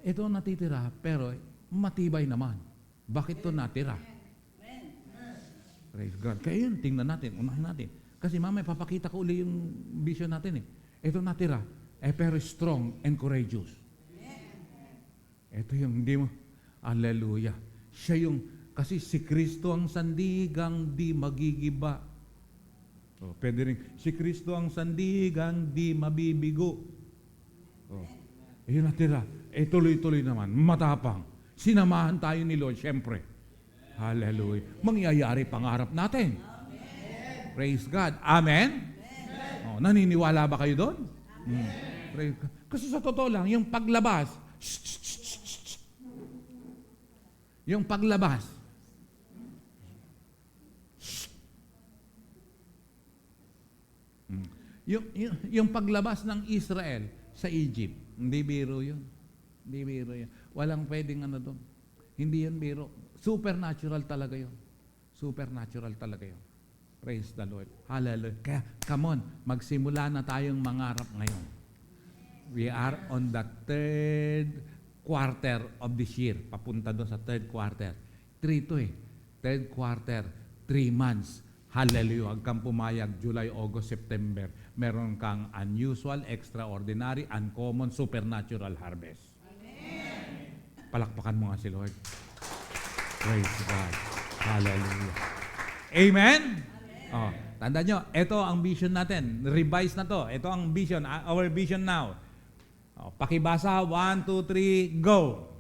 Ito natitira, pero matibay naman. Bakit ito natira? Praise God. Kaya yun, tingnan natin, unahin natin. Kasi mamaya papakita ko uli yung vision natin eh. Ito natira, pero strong and courageous. Ito yung hindi mo, hallelujah. Siya yung, kasi si Kristo ang sandigang di magigiba. Oh, pwede rin, si Kristo ang sandigang di mabibigo. Oh, yun natira. Tuloy-tuloy naman, matapang. Sinamahan tayo ni Lord, syempre. Hallelujah. Mangyayari pangarap natin. Amen. Praise God. Amen? Amen. Oh, naniniwala ba kayo doon? Praise God. Kasi sa totoo lang, yung paglabas, yung paglabas, yung paglabas ng Israel sa Egypt, hindi biro yun. Hindi biro yun. Walang pwedeng ano doon. Hindi yan biro. Supernatural talaga yun. Supernatural talaga yun. Praise the Lord. Hallelujah. Kaya, come on, magsimula na tayong mangarap ngayon. We are on the third quarter of this year. Papunta doon sa third quarter. 3 to eh. Third quarter, 3 months. Hallelujah. Huwag kang pumayag, July, August, September. Meron kang unusual, extraordinary, uncommon, supernatural harvest. Amen. Palakpakan mo nga si Lord. Praise God. Hallelujah. Amen? Amen. Oh, tandaan nyo, ito ang vision natin. Revise na to. Ito ang vision, our vision now. Oh, pakibasa, 1, 2, 3, go.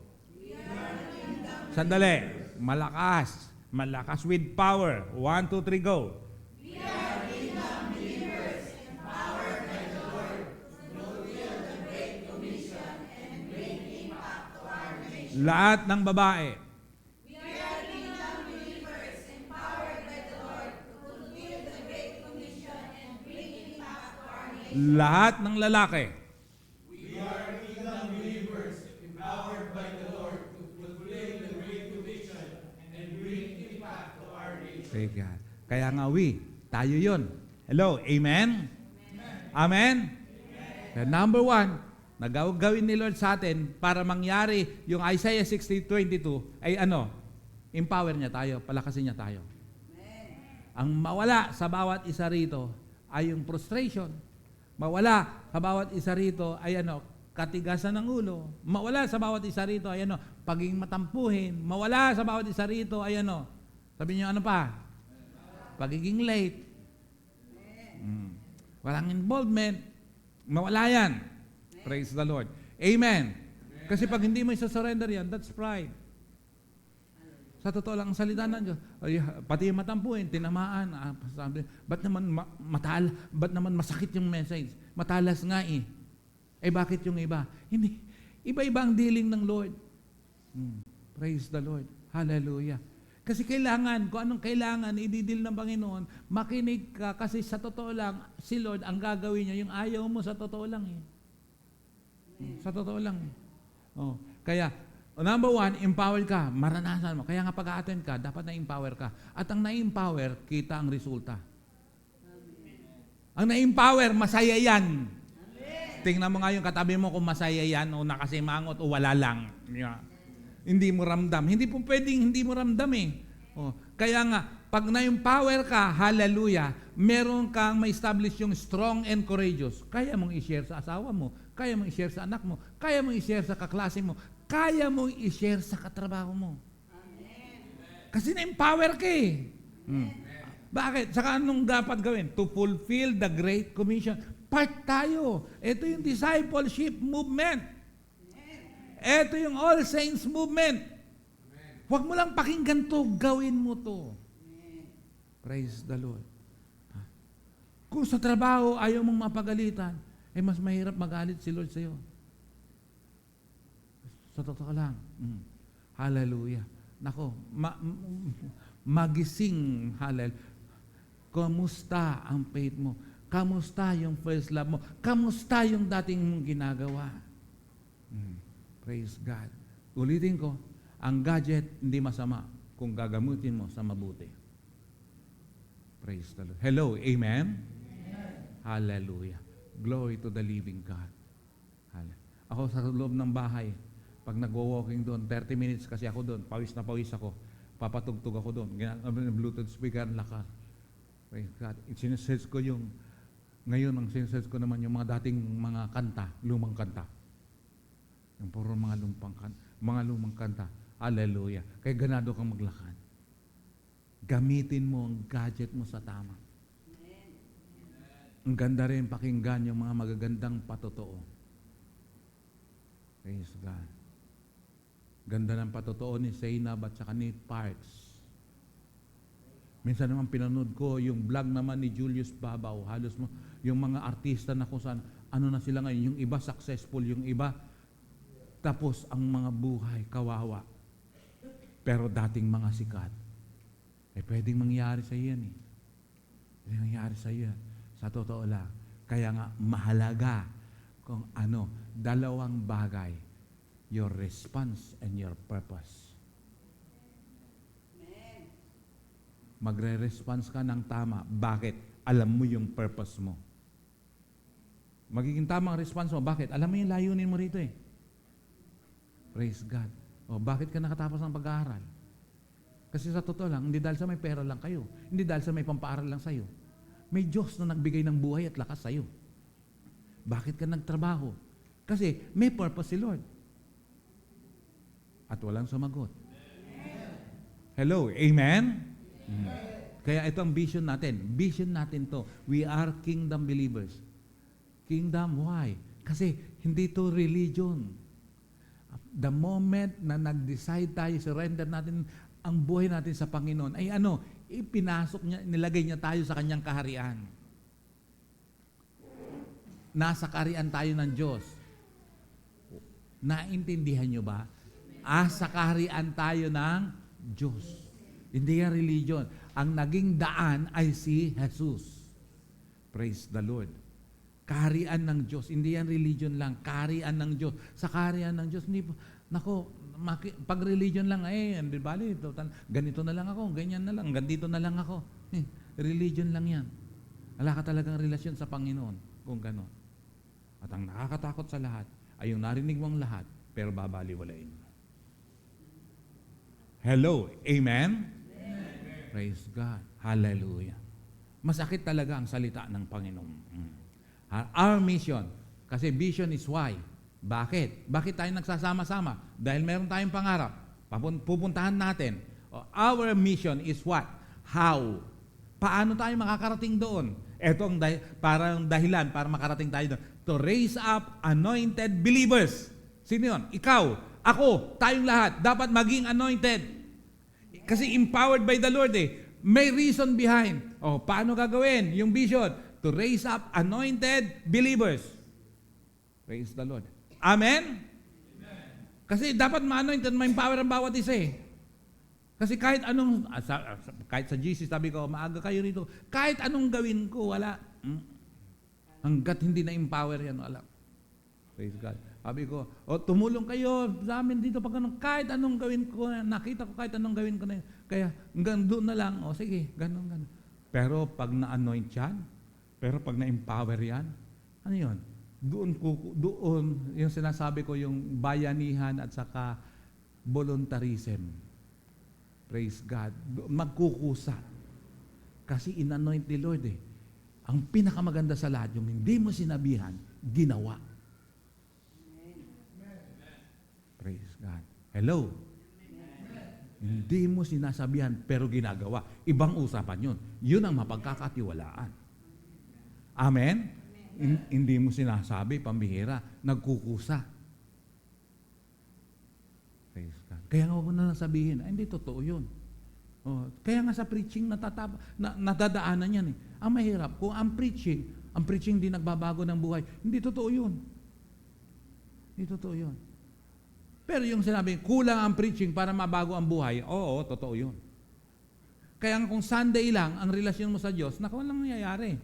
Sandali. Malakas. Malakas with power. 1, 2, 3, go. We are kingdom believers empowered by the Lord to fulfill the Great Commission and bring impact to our nation. Lahat ng babae. We are kingdom believers empowered by the Lord to fulfill the Great Commission and bring impact to our nation. Lahat ng lalaki. We are kingdom believers empowered by the Lord to fulfill the Great Commission and bring impact to our nation. Praise God. Kaya nga tayo yun. Hello, amen? Amen? Amen? Number 1, nagawin ni Lord sa atin para mangyari yung Isaiah 60:22 ay empower niya tayo, palakasin niya tayo. Ang mawala sa bawat isa rito ay yung frustration. Mawala sa bawat isa rito ay katigasan ng ulo. Mawala sa bawat isa rito ay pagiging matampuhin. Mawala sa bawat isa rito ay sabi niyo pa? Pagiging late. Walang involvement. Mawala yan. Praise the Lord. Amen. Kasi pag hindi mo isa-surrender yan, that's pride. Sa totoo lang ang salita ng Diyos. Pati yung matampuhin, tinamaan. Ba't naman masakit yung message? Matalas nga eh. Bakit yung iba? Hindi. Iba-iba ang dealing ng Lord. Praise the Lord. Hallelujah. Kasi kailangan, kung anong kailangan, ididil ng Panginoon, makinig ka kasi sa totoo lang, si Lord ang gagawin niya, yung ayaw mo sa totoo lang eh. Sa totoo lang eh. Kaya, number 1, empowered ka, maranasan mo. Kaya nga pag-a-attend ka, dapat na-empower ka. At ang na-empower, kita ang resulta. Ang na-empower, masaya yan. Tingnan mo nga yung katabi mo kung masaya yan o nakasimangot o wala lang. Yeah. Hindi mo ramdam. Hindi po pwedeng hindi mo ramdam eh. Kaya nga, pag na-empower ka, hallelujah, meron kang ma-establish yung strong and courageous. Kaya mong i-share sa asawa mo, kaya mong i-share sa anak mo, kaya mong i-share sa kaklase mo, kaya mong i-share sa katrabaho mo. Amen. Kasi na-empower ka eh. Bakit? Saka anong dapat gawin? To fulfill the Great Commission. Part tayo. Ito yung discipleship movement. Ito yung All Saints movement. Huwag mo lang pakinggan to, gawin mo to. Praise the Lord. Kung sa trabaho ayaw mong mapagalitan, mas mahirap magalit si Lord sa'yo. Sa totoo lang. Hallelujah. Nako, magising, hallelujah. Kamusta ang faith mo? Kamusta yung first love mo? Kamusta yung dating mong ginagawa? Praise God. Ulitin ko, ang gadget hindi masama kung gagamutin mo sa mabuti. Praise the Lord. Hello, amen? Amen. Hallelujah. Glory to the living God. Ako sa loob ng bahay, pag nag-walking doon, 30 minutes kasi ako doon, pawis na pawis ako, papatugtog ako doon, Bluetooth speaker, lakas. Praise God. Sinesearch ko ngayon ang sinesearch ko naman yung mga dating mga kanta, lumang kanta. Yung puro mga lumang kanta. Hallelujah. Kaya ganado kang maglakad. Gamitin mo ang gadget mo sa tama. Ang ganda rin pakinggan yung mga magagandang patotoo. Praise God. Ganda ng patotoo ni Zainab at saka ni Parks. Minsan naman pinanood ko yung vlog naman ni Julius Babaw. Halos mo, yung mga artista na kung saan, na sila ngayon. Yung iba successful, yung iba tapos ang mga buhay, kawawa. Pero dating mga sikat. Pwedeng mangyari sa iyan eh. Pwedeng mangyari sa iyan. Sa totoo lang. Kaya nga, mahalaga kung dalawang bagay. Your response and your purpose. Magre-response ka ng tama. Bakit? Alam mo yung purpose mo. Magiging tamang response mo. Bakit? Alam mo yung layunin mo rito eh. Praise God. O, bakit ka nakatapos ng pag-aaral? Kasi sa totoo lang, hindi dahil sa may pera lang kayo. Hindi dahil sa may pampaaral lang sa'yo. May Diyos na nagbigay ng buhay at lakas sa'yo. Bakit ka nagtrabaho? Kasi may purpose si Lord. At walang sumagot. Hello, amen? Kaya ito ang vision natin. Vision natin to. We are kingdom believers. Kingdom, why? Kasi hindi to religion. The moment na nag-decide tayo, surrender natin ang buhay natin sa Panginoon, ay ipinasok niya, nilagay niya tayo sa kanyang kaharian. Nasa kaharian tayo ng Diyos. Naintindihan niyo ba? Sa kaharian tayo ng Diyos. Hindi yan religion. Ang naging daan ay si Jesus. Praise the Lord. Kaharian ng Diyos. Hindi yan religion lang. Kaharian ng Diyos. Sa kaharian ng Diyos, hindi, pag religion lang, hindi bali, ganito na lang ako, ganyan na lang, ganito na lang ako. Religion lang yan. Wala ka talagang relasyon sa Panginoon kung gano'n. At ang nakakatakot sa lahat ay yung narinig mong lahat, pero babaliwalain mo. Hello, amen? Praise God. Hallelujah. Masakit talaga ang salita ng Panginoon. Our mission, kasi vision is why. Bakit? Bakit tayo nagsasama-sama? Dahil meron tayong pangarap. Pupuntahan natin. Our mission is what? How? Paano tayo makakarating doon? Ito ang parang dahilan para makarating tayo doon. To raise up anointed believers. Sino yun? Ikaw, ako, tayong lahat, dapat maging anointed. Kasi empowered by the Lord eh. May reason behind. Paano gagawin? Yung vision, to raise up anointed believers. Praise the Lord. Amen? Kasi dapat ma-anointed, ma-empower ang bawat isa eh. Kasi kahit anong, kahit sa GC, sabi ko, maaga kayo rito, kahit anong gawin ko, wala. Hanggat hindi na-empower yan, wala. Praise God. Sabi ko, tumulong kayo sa amin dito pag anong, kahit anong gawin ko, nakita ko kahit anong gawin ko na yun. Kaya hanggang doon na lang, sige, ganun. Pero pag na-anoint yan, pero pag na-empower yan, ano yun? Doon, yung sinasabi ko, yung bayanihan at saka voluntarism. Praise God. Magkukusa. Kasi in-anoint ni Lord eh. Ang pinakamaganda sa lahat, yung hindi mo sinabihan, ginawa. Praise God. Hello? Hindi mo sinasabihan, pero ginagawa. Ibang usapan yun. Yun ang mapagkakatiwalaan. Amen? Hindi mo sinasabi, pambihira, nagkukusa. Praise God. Kaya nga huwag mo na lang sabihin, hindi totoo yun. Kaya nga sa preaching nadadaanan yan eh. Ang mahirap, kung ang preaching di nagbabago ng buhay, hindi totoo yun. Hindi totoo yun. Pero yung sinabi, kulang ang preaching para mabago ang buhay, oo, totoo yun. Kaya nga kung Sunday lang ang relasyon mo sa Diyos, walang nangyayari.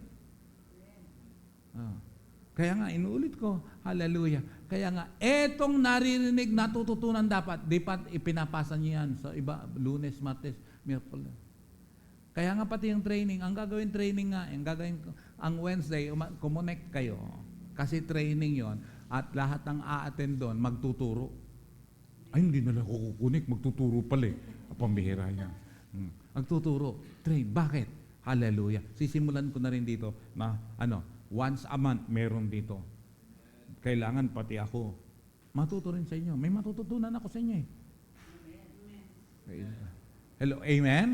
Kaya nga, inuulit ko, hallelujah. Kaya nga, etong naririnig, natututunan dapat, ipinapasa niyo yan sa iba, Lunes, Martes, Miyerkules. Kaya nga pati yung training, ang gagawin training nga, ang Wednesday, connect kayo. Kasi training yon at lahat ng a-attend doon, magtuturo. Ay, hindi na lang ako kukunik, magtuturo pala eh. Pambihira yan. Magtuturo. Train. Bakit? Hallelujah. Sisimulan ko na rin dito na, once a month, meron dito. Kailangan pati ako. Matuto rin sa inyo. May matututunan ako sa inyo eh. Hello, amen?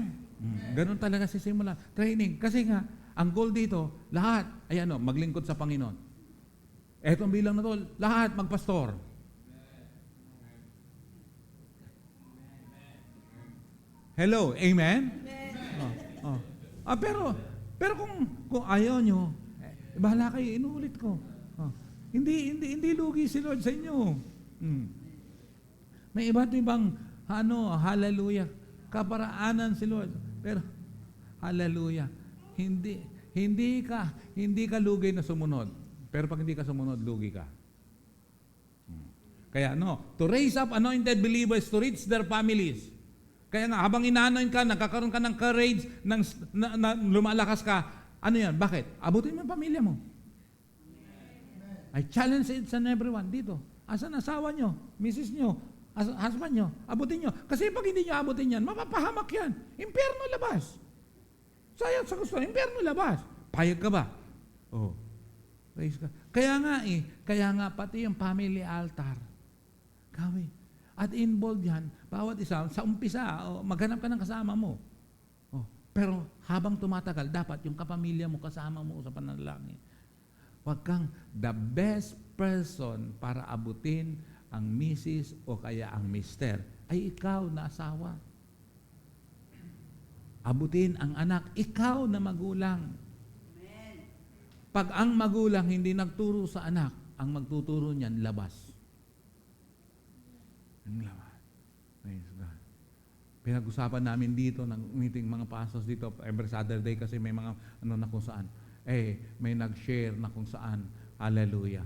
Ganun talaga sisimula. Training. Kasi nga, ang goal dito, lahat, maglingkod sa Panginoon. Etong bilang na to, lahat magpastor. Hello, amen? Pero kung ayaw nyo, bahala kayo, inuulit ko. Hindi lugi si Lord sa inyo. May iba't ibang, hallelujah, kaparaanan si Lord. Pero, hallelujah, hindi ka lugi na sumunod. Pero pag hindi ka sumunod, lugi ka. Kaya to raise up anointed believers to reach their families. Kaya nga, habang ina-anoint ka, nagkakaroon ka ng courage, lumalakas ka, yan? Bakit? Abutin mo yung pamilya mo. I challenge each and everyone dito. Asan asawa nyo, misis nyo, husband nyo, abutin nyo. Kasi pag hindi nyo abutin yan, mapapahamak yan. Impyerno labas. Sayang sa gusto, impyerno labas. Payag ka ba? Oh. Praise God. Kaya nga pati yung family altar. Gawin. At involved yan, bawat isa, sa umpisa, maghanap ka ng kasama mo. Oh. Pero habang tumatagal, dapat yung kapamilya mo kasama mo sa pananalangin. Huwag kang the best person para abutin ang misis o kaya ang mister ay ikaw na asawa. Abutin ang anak, ikaw na magulang. Pag ang magulang hindi nagturo sa anak, ang magtuturo niyan labas. Ang labas. Praise God. Pinag-usapan namin dito ng meeting mga pastors dito every Saturday kasi may mga na kung saan. May nag-share na kung saan. Hallelujah.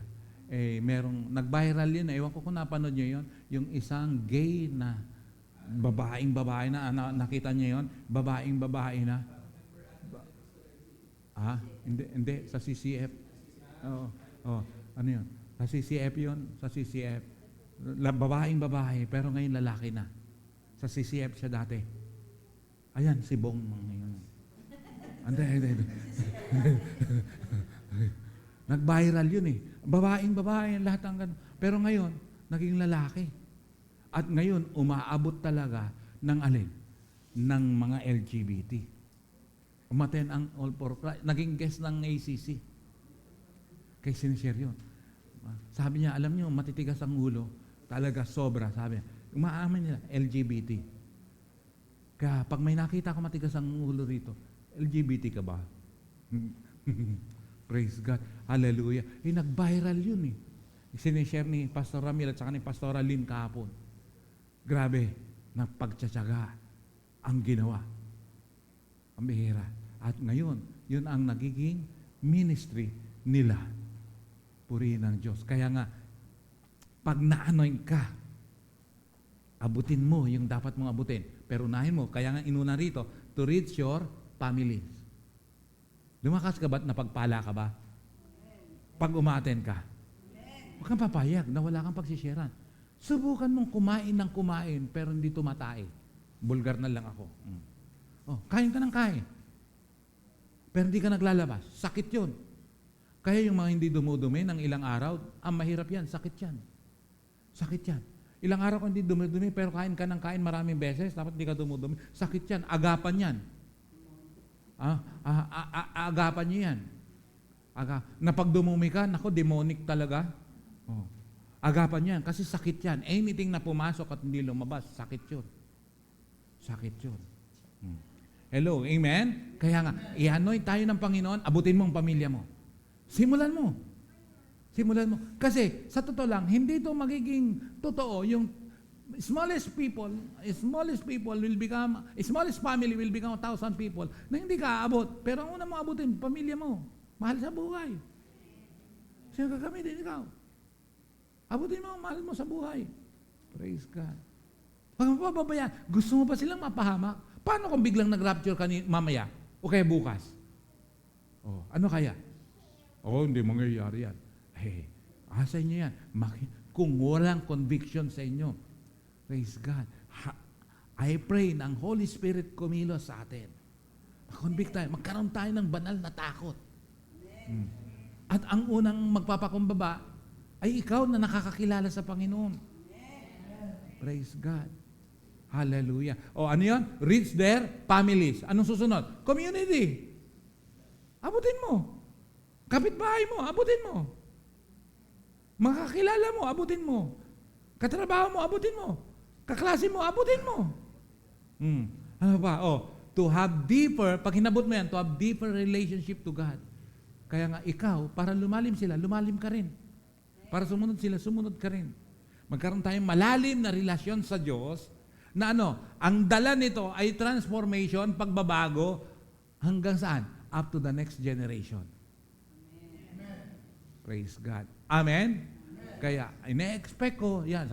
Merong nag-viral yun. Ewan ko kung napanood nyo yun. Yung isang gay na babae na nakita niyo yun? Babae na. Hindi. Sa CCF. Ano yun? Sa CCF yun. Sa CCF. Babae, pero ngayon lalaki na. Sa CCF siya dati. Ayan, si Bong ngayon. Hindi. Nag-viral yun eh. Babae, lahat ang ganun. Pero ngayon, naging lalaki. At ngayon, umaabot talaga ng alin? Ng mga LGBT. Umaten ang All for Christ. Naging guest ng ACC. Kay sinishare yun. Sabi niya, alam niyo, matitigas ang ulo. Talaga sobra, sabi niya. Umaamin nila, LGBT. Kaya pag may nakita ko matigas ang ulo rito, LGBT ka ba? Praise God. Hallelujah. Nag-viral yun eh. Sinishare ni Pastor Ramil at saka ni Pastor Lynn kahapon. Grabe, nagpagtsatsaga ang ginawa. Ang bihira. At ngayon, yun ang nagiging ministry nila. Purihin ng Diyos. Kaya nga, pag na-anoint ka, abutin mo yung dapat mong abutin. Pero unahin mo, kaya nga inuna rito, to reach your families. Lumakas ka ba't napagpala ka ba? Pag umaten ka. Huwag kang papayag na wala kang pagsisharean. Subukan mong kumain ng kumain pero hindi tumatay. Bulgar na lang ako. Kain ka ng kain. Pero hindi ka naglalabas. Sakit yun. Kaya yung mga hindi dumudumi ng ilang araw, mahirap yan. Sakit yan. Sakit yan. Ilang araw kung hindi dumudumi pero kain ka ng kain maraming beses, dapat hindi ka dumudumi. Sakit yan. Agapan yan. Agapan niyo yan. Na pag dumumi ka, nako, demonic talaga. Agapan yan. Kasi sakit yan. Anything na pumasok at hindi lumabas, sakit yun. Sakit yun. Hello, amen? Kaya nga, i-anoint tayo ng Panginoon, abutin mo ang pamilya mo. Simulan mo. Kasi, sa totoo lang, hindi ito magiging totoo. Yung smallest family will become 1,000 people na hindi ka aabot. Pero ang una mo abutin, pamilya mo. Mahal sa buhay. Sino gagamitin ikaw? Abutin mo ang mahal mo sa buhay. Praise God. Huwag mo pababayaan. Gusto mo pa silang mapahamak? Paano kung biglang nag-rapture ka mamaya? O kaya bukas? Ano kaya? Hindi mangyayari yan. Asa inyo yan? Kung walang conviction sa inyo, praise God. I pray na ang Holy Spirit kumilos sa atin. Mag-convict tayo. Magkaroon tayo ng banal na takot. At ang unang magpapakumbaba ay ikaw na nakakakilala sa Panginoon. Praise God. Hallelujah. Ano yun? Reach their families. Anong susunod? Community. Abutin mo. Kapitbahay mo, abutin mo. Makakilala mo, abutin mo. Katrabaho mo, abutin mo. Kaklase mo, abutin mo. Ano pa? To have deeper, pag hinabot mo yan, to have deeper relationship to God. Kaya nga ikaw, para lumalim sila, lumalim ka rin. Para sumunod sila, sumunod ka rin. Magkaroon tayong malalim na relasyon sa Diyos na ang dala nito ay transformation, pagbabago, hanggang saan? Up to the next generation. Praise God. Amen? Kaya, ina-expect ko, yan,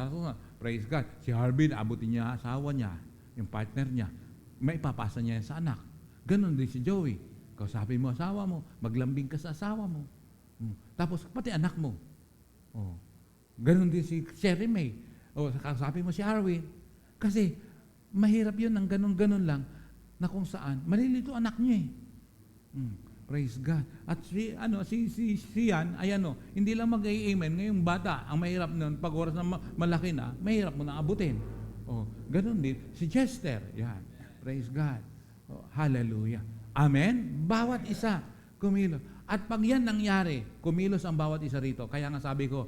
praise God. Si Harbin, abutin niya asawa niya, yung partner niya, may ipapasa niya sa anak. Ganon din si Joey. Kausapin mo asawa mo, maglambing ka sa asawa mo. Tapos, pati anak mo. Oh. Ganon din si Sherry May. O, sabi mo si Arwin. Kasi, mahirap yun ng ganon-ganon lang na kung saan, malilito anak niya Praise God. At si Sian, hindi lang mag-amen. Ngayong bata, ang mahirap nun, pag oras na malaki na, mahirap mo na abutin. Oh, ganon din. Si Chester, yan. Praise God. Oh, hallelujah. Amen? Bawat isa, kumilos. At pag yan nangyari, kumilos ang bawat isa rito. Kaya nga sabi ko,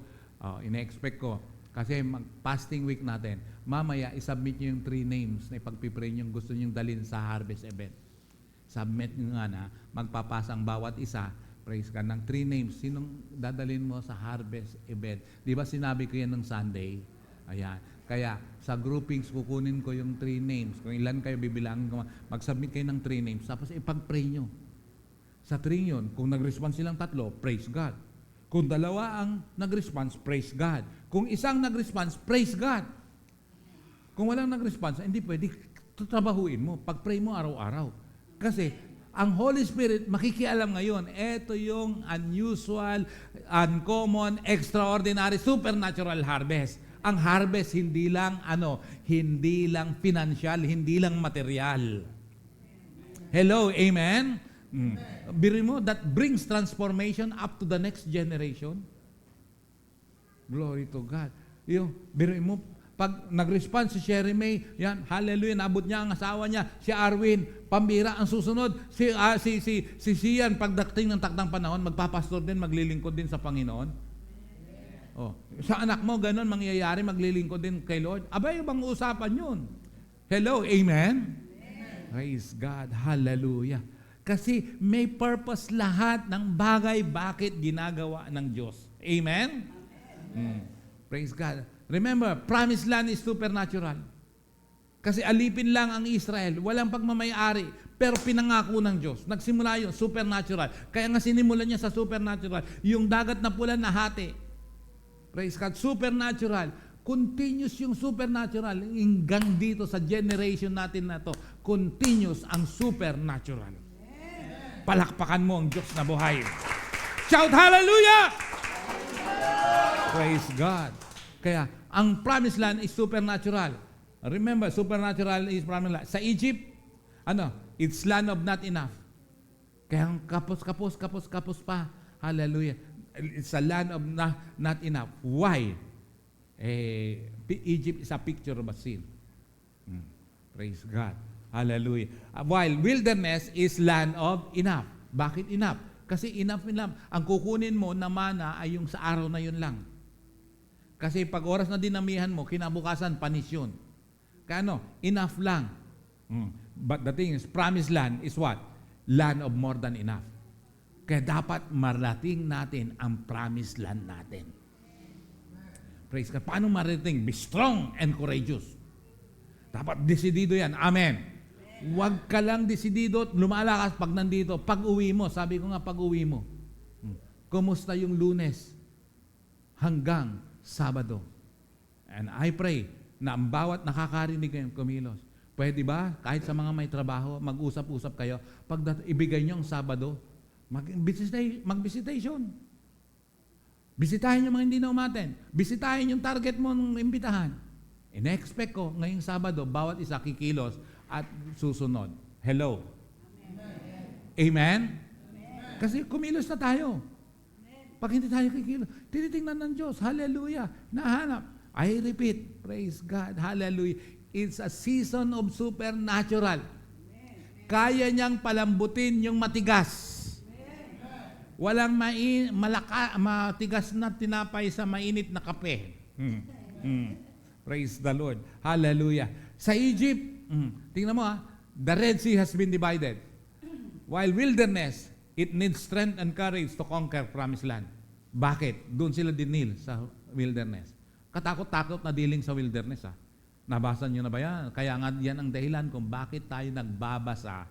ina-expect ko, kasi fasting week natin, mamaya isubmit nyo yung 3 names na ipagpipray nyo gusto nyo dalhin sa harvest event. Submit nyo nga na, magpapasang bawat isa, praise God, ng 3 names. Sinong dadalhin mo sa harvest event? Di ba sinabi ko yan ng Sunday? Ayan. Kaya sa groupings, kukunin ko yung 3 names. Kung ilan kayo bibilangin ko, mag-submit kayo ng 3 names. Tapos ipag-pray nyo. Sa 3 yun, kung nag-response silang 3, praise God. Kung 2 ang nag-response, praise God. Kung isang nag-response, praise God. Kung walang nag-response, hindi pwede trabahuin mo. Pag-pray mo araw-araw. Kasi ang Holy Spirit makikialam ngayon. Ito yung unusual, uncommon, extraordinary, supernatural harvest. Ang harvest hindi lang financial, hindi lang material. Hello, amen? Biro mo, that brings transformation up to the next generation. Glory to God. Biro mo, pag nag-respond si Sherry May, yan, hallelujah, nabot niya ang asawa niya, si Arwin, pambira ang susunod, si Sian, pagdating ng takdang panahon, magpapastor din, maglilingkod din sa Panginoon. Oh, sa anak mo, ganun, mangyayari, maglilingkod din kay Lord. Abay, ibang usapan yun. Hello, amen? Praise God, hallelujah. Kasi may purpose lahat ng bagay bakit ginagawa ng Diyos. Amen? Praise God. Remember, promised land is supernatural. Kasi alipin lang ang Israel, walang pagmamayari, pero pinangako ng Diyos. Nagsimula yun, supernatural. Kaya nga sinimulan niya sa supernatural. Yung dagat na pula nahati. Praise God, supernatural. Continuous yung supernatural. Hanggang dito sa generation natin na to, continuous ang supernatural. Palakpakan mo ang Diyos na buhay. Shout hallelujah! Praise God. Kaya, ang promised land is supernatural. Remember, supernatural is promised land. Sa Egypt, it's land of not enough. Kaya kapos pa. Hallelujah. It's a land of not enough. Why? Egypt is a picture of a sin. Praise God. Hallelujah. While wilderness is land of enough. Bakit enough? Kasi enough. Ang kukunin mo na mana ay yung sa araw na yun lang. Kasi pag oras na dinamihan mo, kinabukasan, panis yun. Kaya enough lang. But the thing is, promised land is what? Land of more than enough. Kaya dapat marating natin ang promised land natin. Praise God. Paano marating? Be strong and courageous. Dapat desidido yan. Amen. Huwag ka lang desidido at lumalakas pag nandito. Pag uwi mo, sabi ko nga pag uwi mo, kumusta yung Lunes hanggang Sabado? And I pray na ang bawat nakakarinig ngayon kumilos. Pwede ba, kahit sa mga may trabaho, mag-usap-usap kayo, pag ibigay nyo ang Sabado, mag-visitation. Bisitahin yung mga hindi na umaten. Bisitahin yung target mo ng imbitahan. In-expect ko, ngayong Sabado, bawat isa kikilos at susunod. Hello? Amen? Kasi kumilos na tayo. Pag hindi tayo kikilos, tinitingnan ng Diyos. Hallelujah. Nahanap. I repeat, praise God. Hallelujah. It's a season of supernatural. Kaya niyang palambutin yung matigas. Walang matigas na tinapay sa mainit na kape. Praise the Lord. Hallelujah. Sa Egypt, tingnan mo the Red Sea has been divided. While wilderness, it needs strength and courage to conquer promised land. Bakit? Doon sila dinil sa wilderness. Katakot-takot na dealing sa wilderness. Nabasa nyo na ba yan? Kaya nga yan ang dahilan kung bakit tayo nagbabasa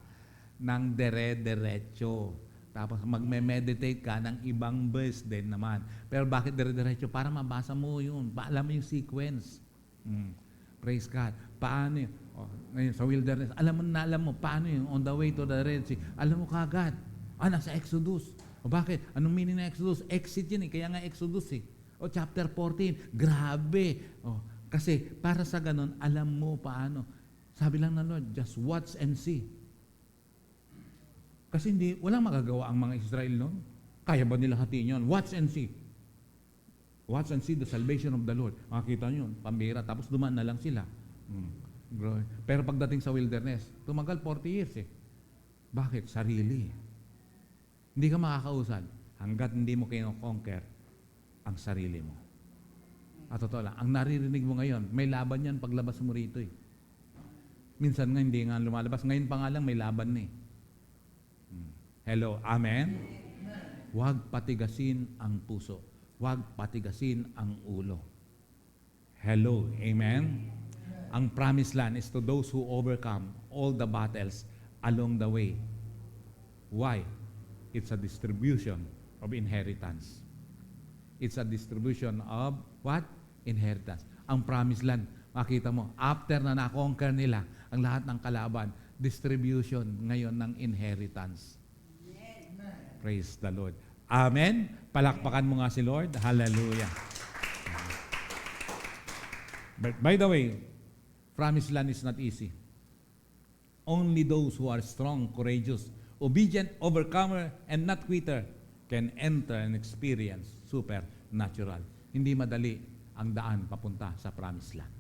ng dere-derecho. Tapos magme-meditate ka ng ibang verse din naman. Pero bakit dere-derecho? Para mabasa mo yun. Alam mo yung sequence. Praise God. Paano yun? Ngayon sa wilderness, alam mo paano yun? On the way to the Red Sea. Alam mo kagad. Nasa Exodus. O bakit? Anong meaning ng Exodus? Exit yun eh. Kaya nga Exodus eh. O chapter 14, grabe. O, kasi para sa ganun, alam mo paano. Sabi lang ng Lord, just watch and see. Kasi walang magagawa ang mga Israel noon. Kaya ba nila hatiin yun? Watch and see. Watch and see the salvation of the Lord. Makikita nyo yun, pambira. Tapos dumaan na lang sila. Pero pagdating sa wilderness, tumagal 40 years eh. Bakit? Sarili. Hindi ka makakausad hanggat hindi mo kino-conquer ang sarili mo. At totoo lang, ang naririnig mo ngayon, may laban yan paglabas mo rito eh. Minsan nga hindi nga lumalabas. Ngayon pa nga lang may laban na eh. Hello, amen? Huwag patigasin ang puso. Huwag patigasin ang ulo. Hello, amen? Ang promised land is to those who overcome all the battles along the way. Why? It's a distribution of inheritance. It's a distribution of what? Inheritance. Ang promised land, makita mo, after na na-conquer nila ang lahat ng kalaban, distribution ngayon ng inheritance. Praise the Lord. Amen. Palakpakan mo nga si Lord. Hallelujah. But by the way, promised land is not easy. Only those who are strong, courageous, obedient, overcomer, and not quitter can enter and experience supernatural. Hindi madali ang daan papunta sa promised land.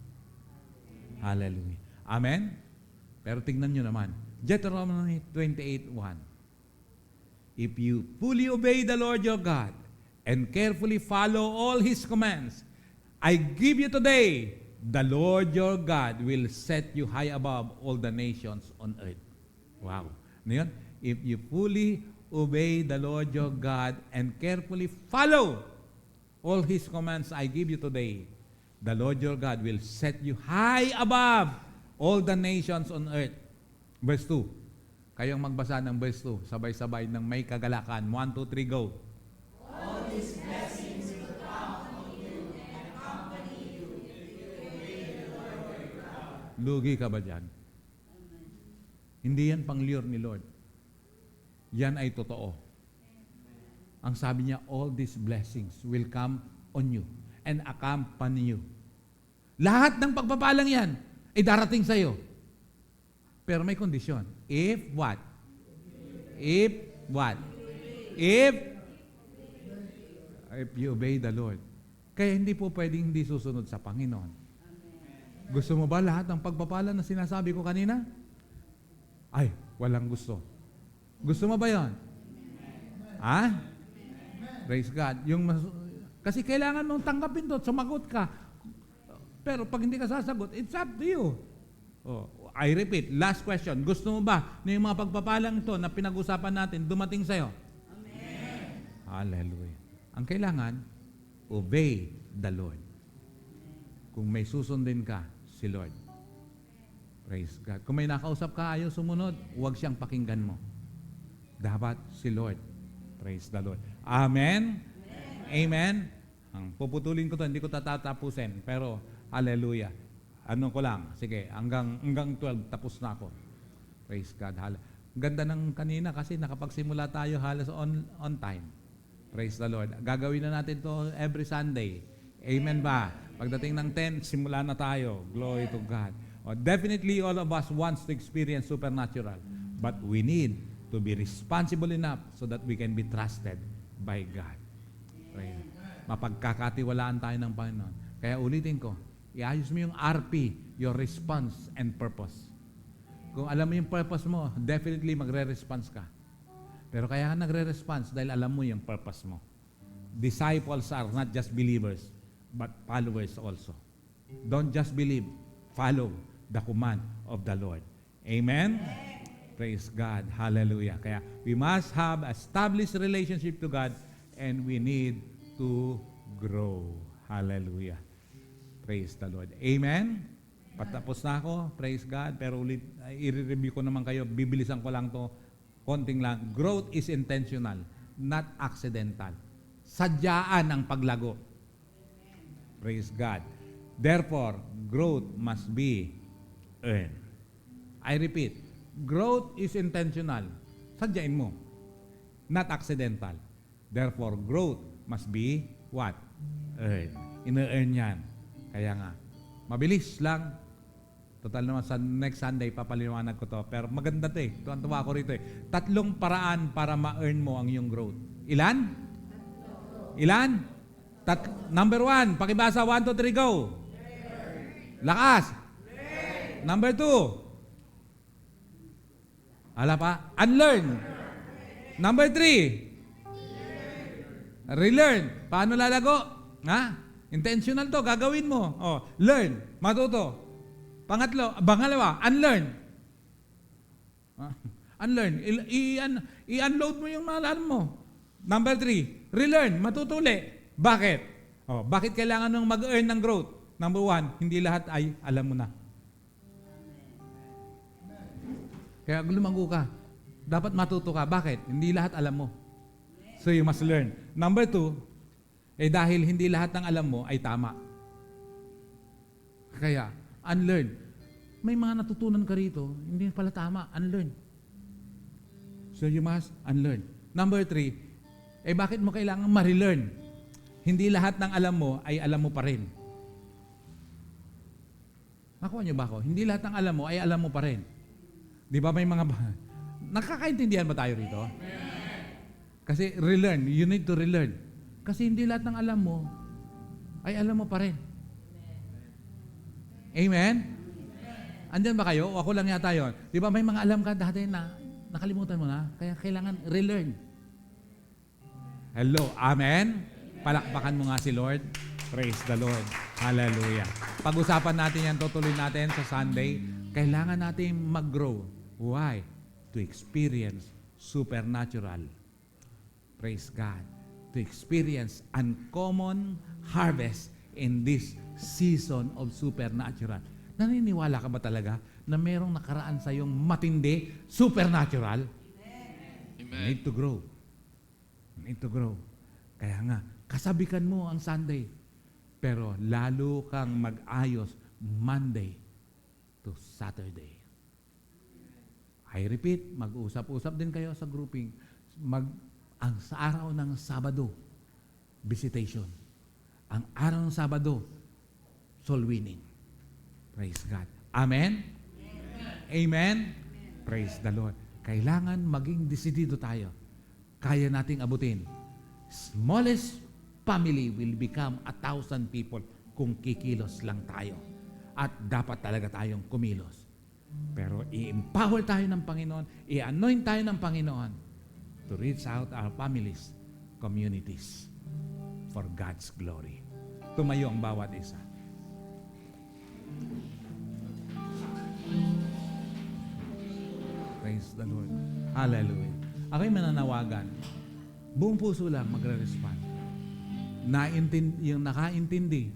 Hallelujah. Amen? Pero tignan nyo naman. Deuteronomy 28:1. If you fully obey the Lord your God and carefully follow all His commands, I give you today, the Lord your God will set you high above all the nations on earth. Wow. Ano yun? If you fully obey the Lord your God and carefully follow all His commands I give you today, the Lord your God will set you high above all the nations on earth. Verse 2. Kayong magbasa ng verse 2, sabay-sabay ng may kagalakan. 1, 2, 3, go. All these blessings will come on you and accompany you if you obey the Lord your God. Lugi ka ba dyan? Hindi yan pang-lure ni Lord. Yan ay totoo. Ang sabi niya, all these blessings will come on you and accompany you. Lahat ng pagpapalang yan ay darating sa iyo. Pero may kondisyon. If what? If what? If you obey the Lord. Kaya hindi po pwedeng hindi susunod sa Panginoon. Gusto mo ba lahat ng pagpapala na sinasabi ko kanina? Ay, walang gusto. Gusto mo ba yon? Ha? Praise God. Kasi kailangan mong tanggapin to, sumagot ka. Pero pag hindi ka sasagot, it's up to you. Oh, I repeat, last question. Gusto mo ba na yung mga pagpapalang ito na pinag-usapan natin dumating sa'yo? Amen. Hallelujah. Ang kailangan, obey the Lord. Kung may susundin ka, si Lord. Praise God. Kung may nakausap ka, ayaw sumunod, huwag siyang pakinggan mo. Dapat si Lord. Praise the Lord. Amen? Amen? Ang puputulin ko to, hindi ko tatatapusin. Pero, hallelujah. Ano ko lang, sige, hanggang 12, tapos na ako. Praise God. Ganda ng kanina kasi nakapagsimula tayo halos on time. Praise the Lord. Gagawin na natin to every Sunday. Amen ba? Pagdating ng 10, simula na tayo. Glory to God. Definitely all of us wants to experience supernatural. But we need to be responsible enough so that we can be trusted by God. Praise. Mapagkakatiwalaan tayo ng Panginoon. Kaya ulitin ko, iayos mo yung RP, your response and purpose. Kung alam mo yung purpose mo, definitely magre-response ka. Pero kaya ka nagre-response dahil alam mo yung purpose mo. Disciples are not just believers, but followers also. Don't just believe, follow the command of the Lord. Amen? Praise God. Hallelujah. Kaya we must have established relationship to God and we need to grow. Hallelujah. Praise the Lord. Amen? Patapos na ako. Praise God. Pero ulit, i-review ko naman kayo. Bibilisan ko lang to. Konting lang. Growth is intentional, not accidental. Sadyaan ang paglago. Praise God. Therefore, growth must be earned. I repeat, growth is intentional. Sadyain mo. Not accidental. Therefore, growth must be what? earn. Ina-earn yan. Kaya nga, mabilis lang. Total naman sa next Sunday, papaliwanag ko to. Pero maganda to eh. Tuwan-tuwa ko rito eh. 3 paraan para ma-earn mo ang iyong growth. Ilan? Ilan? Number 1, pakibasa, 1, 2, 3, go. Lakas. Number 2. Ala pa? Unlearn. Number 3. Relearn. Paano lalago? Ha? Intentional to, gagawin mo. Oh, learn, matuto. Pangalawa, unlearn. Unlearn. I-unload mo yung mga alam mo. Number 3, relearn, matutuli. Bakit? Oh, bakit kailangan nung mag-earn ng growth? Number 1, hindi lahat ay alam mo na. Kaya lumago ka. Dapat matuto ka. Bakit? Hindi lahat alam mo. So you must learn. Number 2, dahil hindi lahat ng alam mo ay tama. Kaya, unlearn. May mga natutunan ka rito, hindi pala tama. Unlearn. So you must unlearn. Number 3, bakit mo kailangan ma-relearn? Hindi lahat ng alam mo ay alam mo pa rin. Nakuha niyo ba ako? Hindi lahat ng alam mo ay alam mo pa rin. Di ba may mga... Nakakaintindihan ba tayo rito? Kasi relearn. You need to relearn. Kasi hindi lahat ng alam mo ay alam mo pa rin. Amen? Andyan ba kayo? O ako lang yata yun? Di ba may mga alam ka dati na nakalimutan mo na? Kaya kailangan relearn. Hello. Amen? Palakpakan mo nga si Lord. Praise the Lord. Hallelujah. Pag-usapan natin yan, tutuloy natin sa Sunday. Kailangan natin mag-grow. Why? To experience supernatural. Praise God. To experience uncommon harvest in this season of supernatural. Naniniwala ka ba talaga na merong nakaraan sa iyong matindi, supernatural? Amen. You need to grow. You need to grow. Kaya nga, kasabikan mo ang Sunday. Pero lalo kang mag-ayos Monday to Saturday. I repeat, mag-usap-usap din kayo sa grouping. Ang sa araw ng Sabado, visitation. Ang araw ng Sabado, soul winning. Praise God. Amen? Amen? Amen? Praise the Lord. Kailangan maging desidido tayo. Kaya nating abutin. Smallest family will become 1,000 people kung kikilos lang tayo. At dapat talaga tayong kumilos. Pero i-empower tayo ng Panginoon, i-anoint tayo ng Panginoon to reach out our families, communities for God's glory. Tumayo ang bawat isa. Praise the Lord. Hallelujah. Ako'y mananawagan. Buong puso lang magre-respond. Yung nakaintindi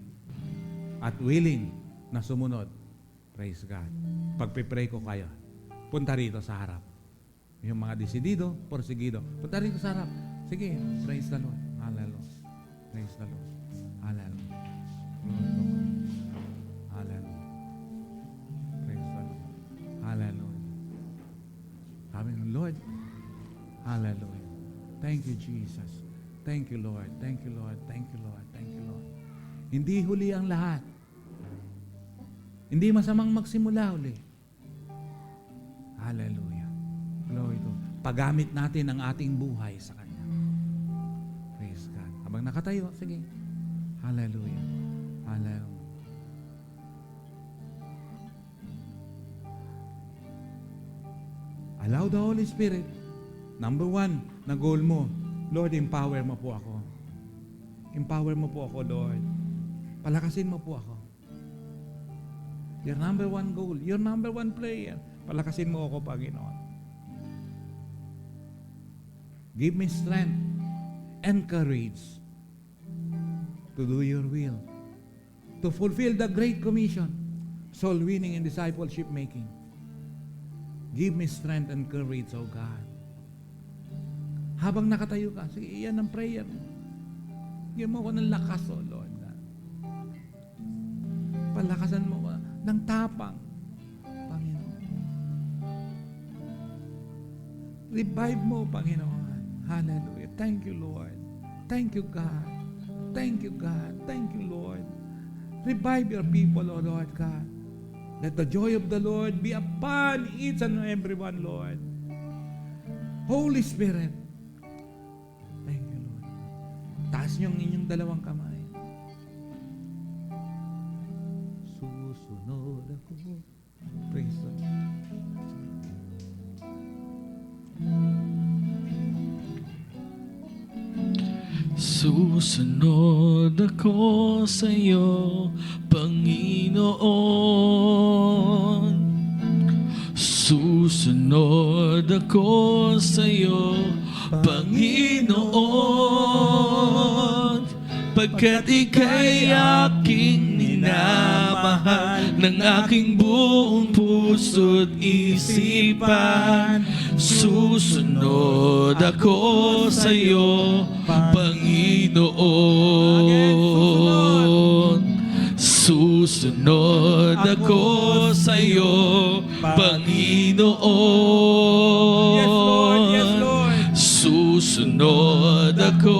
at willing na sumunod. Praise God. Pagpipray ko kayo, punta rito sa harap. Yung mga desidido, porsigido, punta rito sa harap. Sige, praise the Lord. Hallelujah. Praise the Lord. Hallelujah. Hallelujah. Praise the Lord. Hallelujah. Sabi ng Lord, hallelujah. Thank you, Jesus. Thank you, Lord. Thank you, Lord. Thank you, Lord. Thank you, Lord. Hindi huli ang lahat. Hindi masamang magsimula uli. Hallelujah. Glory to. Paggamit natin ang ating buhay sa Kanya. Praise God. Habang nakatayo, sige. Hallelujah. Hallelujah. Allow the Holy Spirit. Number 1 na goal mo, Lord, empower mo po ako. Empower mo po ako, Lord. Palakasin mo po ako. Your number 1 goal, your number 1 prayer. Palakasin mo ako, Panginoon. Give me strength and courage to do your will, to fulfill the Great Commission, soul winning and discipleship making. Give me strength and courage, O God. Habang nakatayo ka, sige, iyan ang prayer mo. Bigyan mo ako ng lakas, O Lord God. Palakasan mo ko ng tapang, Panginoon. Revive mo, Panginoon. Hallelujah. Thank you, Lord. Thank you, God. Thank you, God. Thank you, Lord. Revive your people, O Lord God. Let the joy of the Lord be upon each and everyone, Lord. Holy Spirit, thank you, Lord. Taas niyo ang inyong dalawang kamay. Susunod ako. Praise the Lord. Susunod ako sa iyo, Panginoon. Susunod ako sa iyo, Panginoon. Pagkat ika'y aking minamahal ng aking buong puso't isipan. Susunod ako sa iyo, Panginoon. Susunod ako sa iyo, Panginoon. Yes, Lord. Yes, Lord. Susunod ako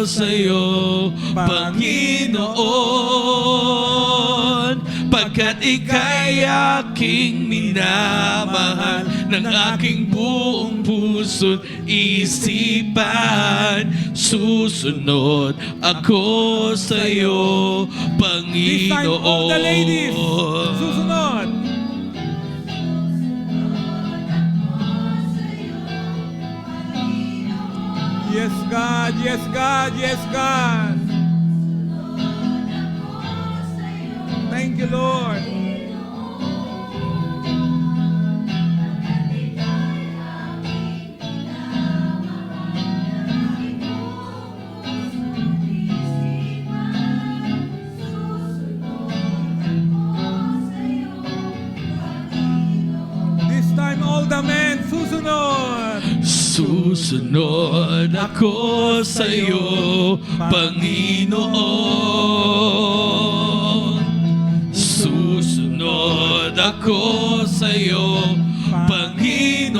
sa iyo, Panginoon. Pagkat ika'y aking minamahal ng aking buong puso't isipan. Susunod ako sa iyo, This time, all the ladies, Panginoon. susunod. Yes, God. Yes, God. Yes, God. Thank you, Lord. This time, all the men, susunod. Susunod ako sa iyo, Panginoon. Susunod ako sa iyo, Panginoon.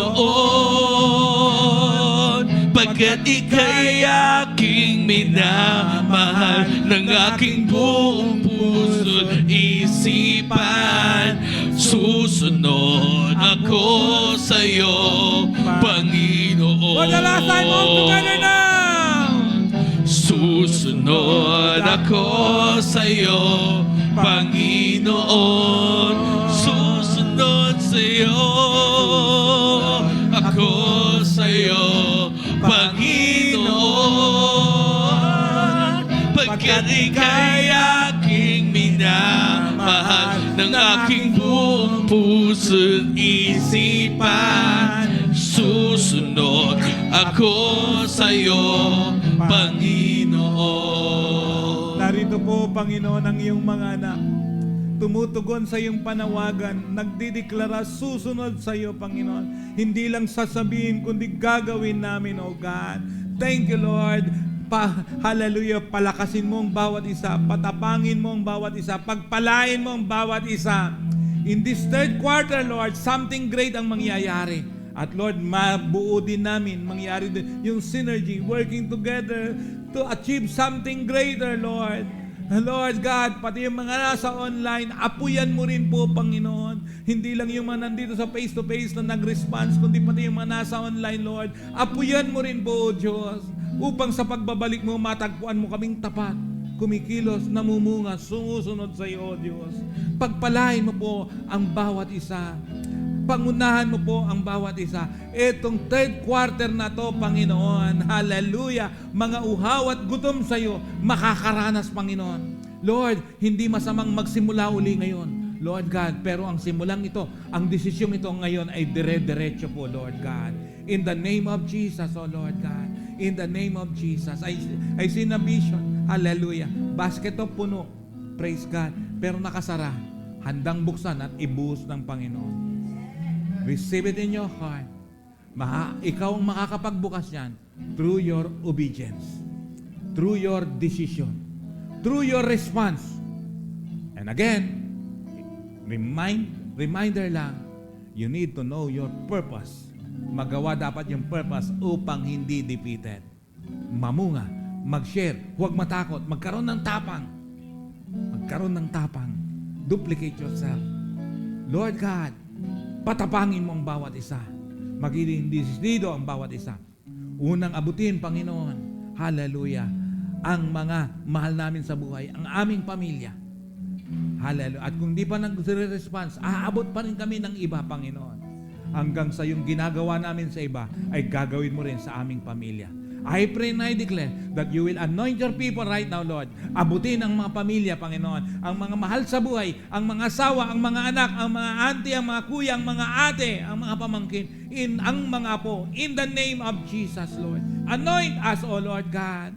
Pagkat ika'y aking minamahal ng aking buong puso't isipan. Susunod ako sa iyo, Panginoon. For the last time, all together now. Susunod ako sa iyo, Panginoon. Susunod sa iyo, ako sa iyo, Panginoon. Pagkat ika'y aking minamahal ng aking buong puso't isipan. Susunod ako sa iyo, Panginoon. Narito po, Panginoon, ang iyong mga anak. Tumutugon sa iyong panawagan, nagdideklara susunod sa iyo, Panginoon. Hindi lang sasabihin, kundi gagawin namin, O God. Thank you, Lord. Hallelujah, palakasin mo ang bawat isa, patapangin mo ang bawat isa, pagpalain mo ang bawat isa. In this third quarter, Lord, something great ang mangyayari. At Lord, mabuo din namin, mangyari din yung synergy, working together to achieve something greater, Lord. Lord God, pati yung mga nasa online, apuyan mo rin po, Panginoon. Hindi lang yung mga nandito sa face-to-face na nag-response, kundi pati yung mga nasa online, Lord. Apuyan mo rin po, O Diyos, upang sa pagbabalik mo, matagpuan mo kaming tapat, kumikilos, namumunga, sumusunod sa iyo, O Diyos. Pagpalain mo po ang bawat isa. Pangunahan mo po ang bawat isa. Itong third quarter na to, Panginoon, hallelujah, mga uhaw at gutom sa iyo, makakaranas, Panginoon. Lord, hindi masamang magsimula uli ngayon, Lord God, pero ang simulang ito, ang desisyong ito ngayon ay dire-diretso po, Lord God. In the name of Jesus, O Lord God. In the name of Jesus. I see na vision. Hallelujah. Basket of puno. Praise God. Pero nakasara. Handang buksan at ibuhos ng Panginoon. Receive it in your heart. Ikaw ang makakapagbukas yan through your obedience, through your decision, through your response. And again, reminder lang, you need to know your purpose. Magawa dapat yung purpose upang hindi defeated. Mamunga, mag-share, huwag matakot, magkaroon ng tapang. Magkaroon ng tapang. Duplicate yourself. Lord God, patapangin mo ang bawat isa. Magiging disidido ang bawat isa. Unang abutin, Panginoon, hallelujah, ang mga mahal namin sa buhay, ang aming pamilya. Hallelujah. At kung di pa nag-response, aabot pa rin kami ng iba, Panginoon. Hanggang sa yung ginagawa namin sa iba, ay gagawin mo rin sa aming pamilya. I pray and I declare that you will anoint your people right now, Lord. Abutin ang mga pamilya, Panginoon. Ang mga mahal sa buhay, ang mga asawa, ang mga anak, ang mga auntie, ang mga kuya, ang mga ate, ang mga pamangkin, ang mga apo. In the name of Jesus, Lord. Anoint us, O Lord God,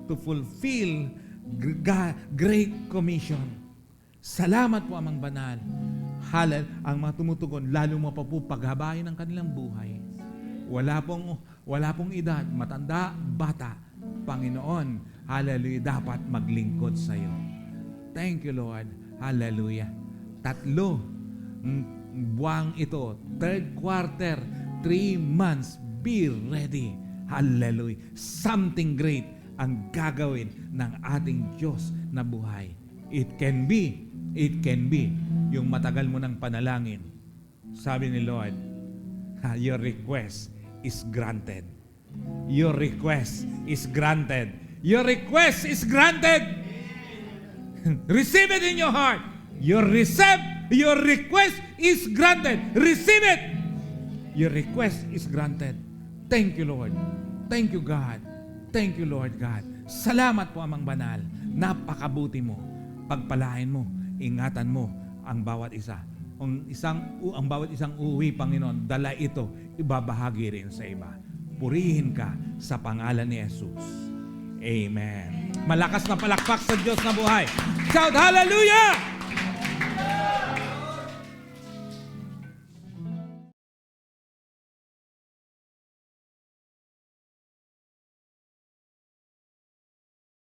to fulfill Great Commission. Salamat po, Amang Banal. Halal, ang mga tumutugon, lalo mo pa po paghabayin ang kanilang buhay. Wala pong edad, matanda, bata. Panginoon, hallelujah, dapat maglingkod sa iyo. Thank you, Lord. Hallelujah. 3 buwang ito, 3rd quarter, 3 months, be ready. Hallelujah. Something great ang gagawin ng ating Diyos na buhay. It can be yung matagal mo ng panalangin. Sabi ni Lord, your request is granted. Your request is granted. Your request is granted. Receive it in your heart. Your request is granted. Receive it. Your request is granted. Thank you, Lord. Thank you, God. Thank you, Lord God. Salamat po, Amang Banal. Napakabuti mo. Pagpalain mo. Ingatan mo ang bawat isa. Ang bawat isang uwi, Panginoon, dala ito, ibabahagi rin sa iba. Purihin ka sa pangalan ni Jesus. Amen. Malakas na palakpak sa Diyos na buhay. Shout hallelujah!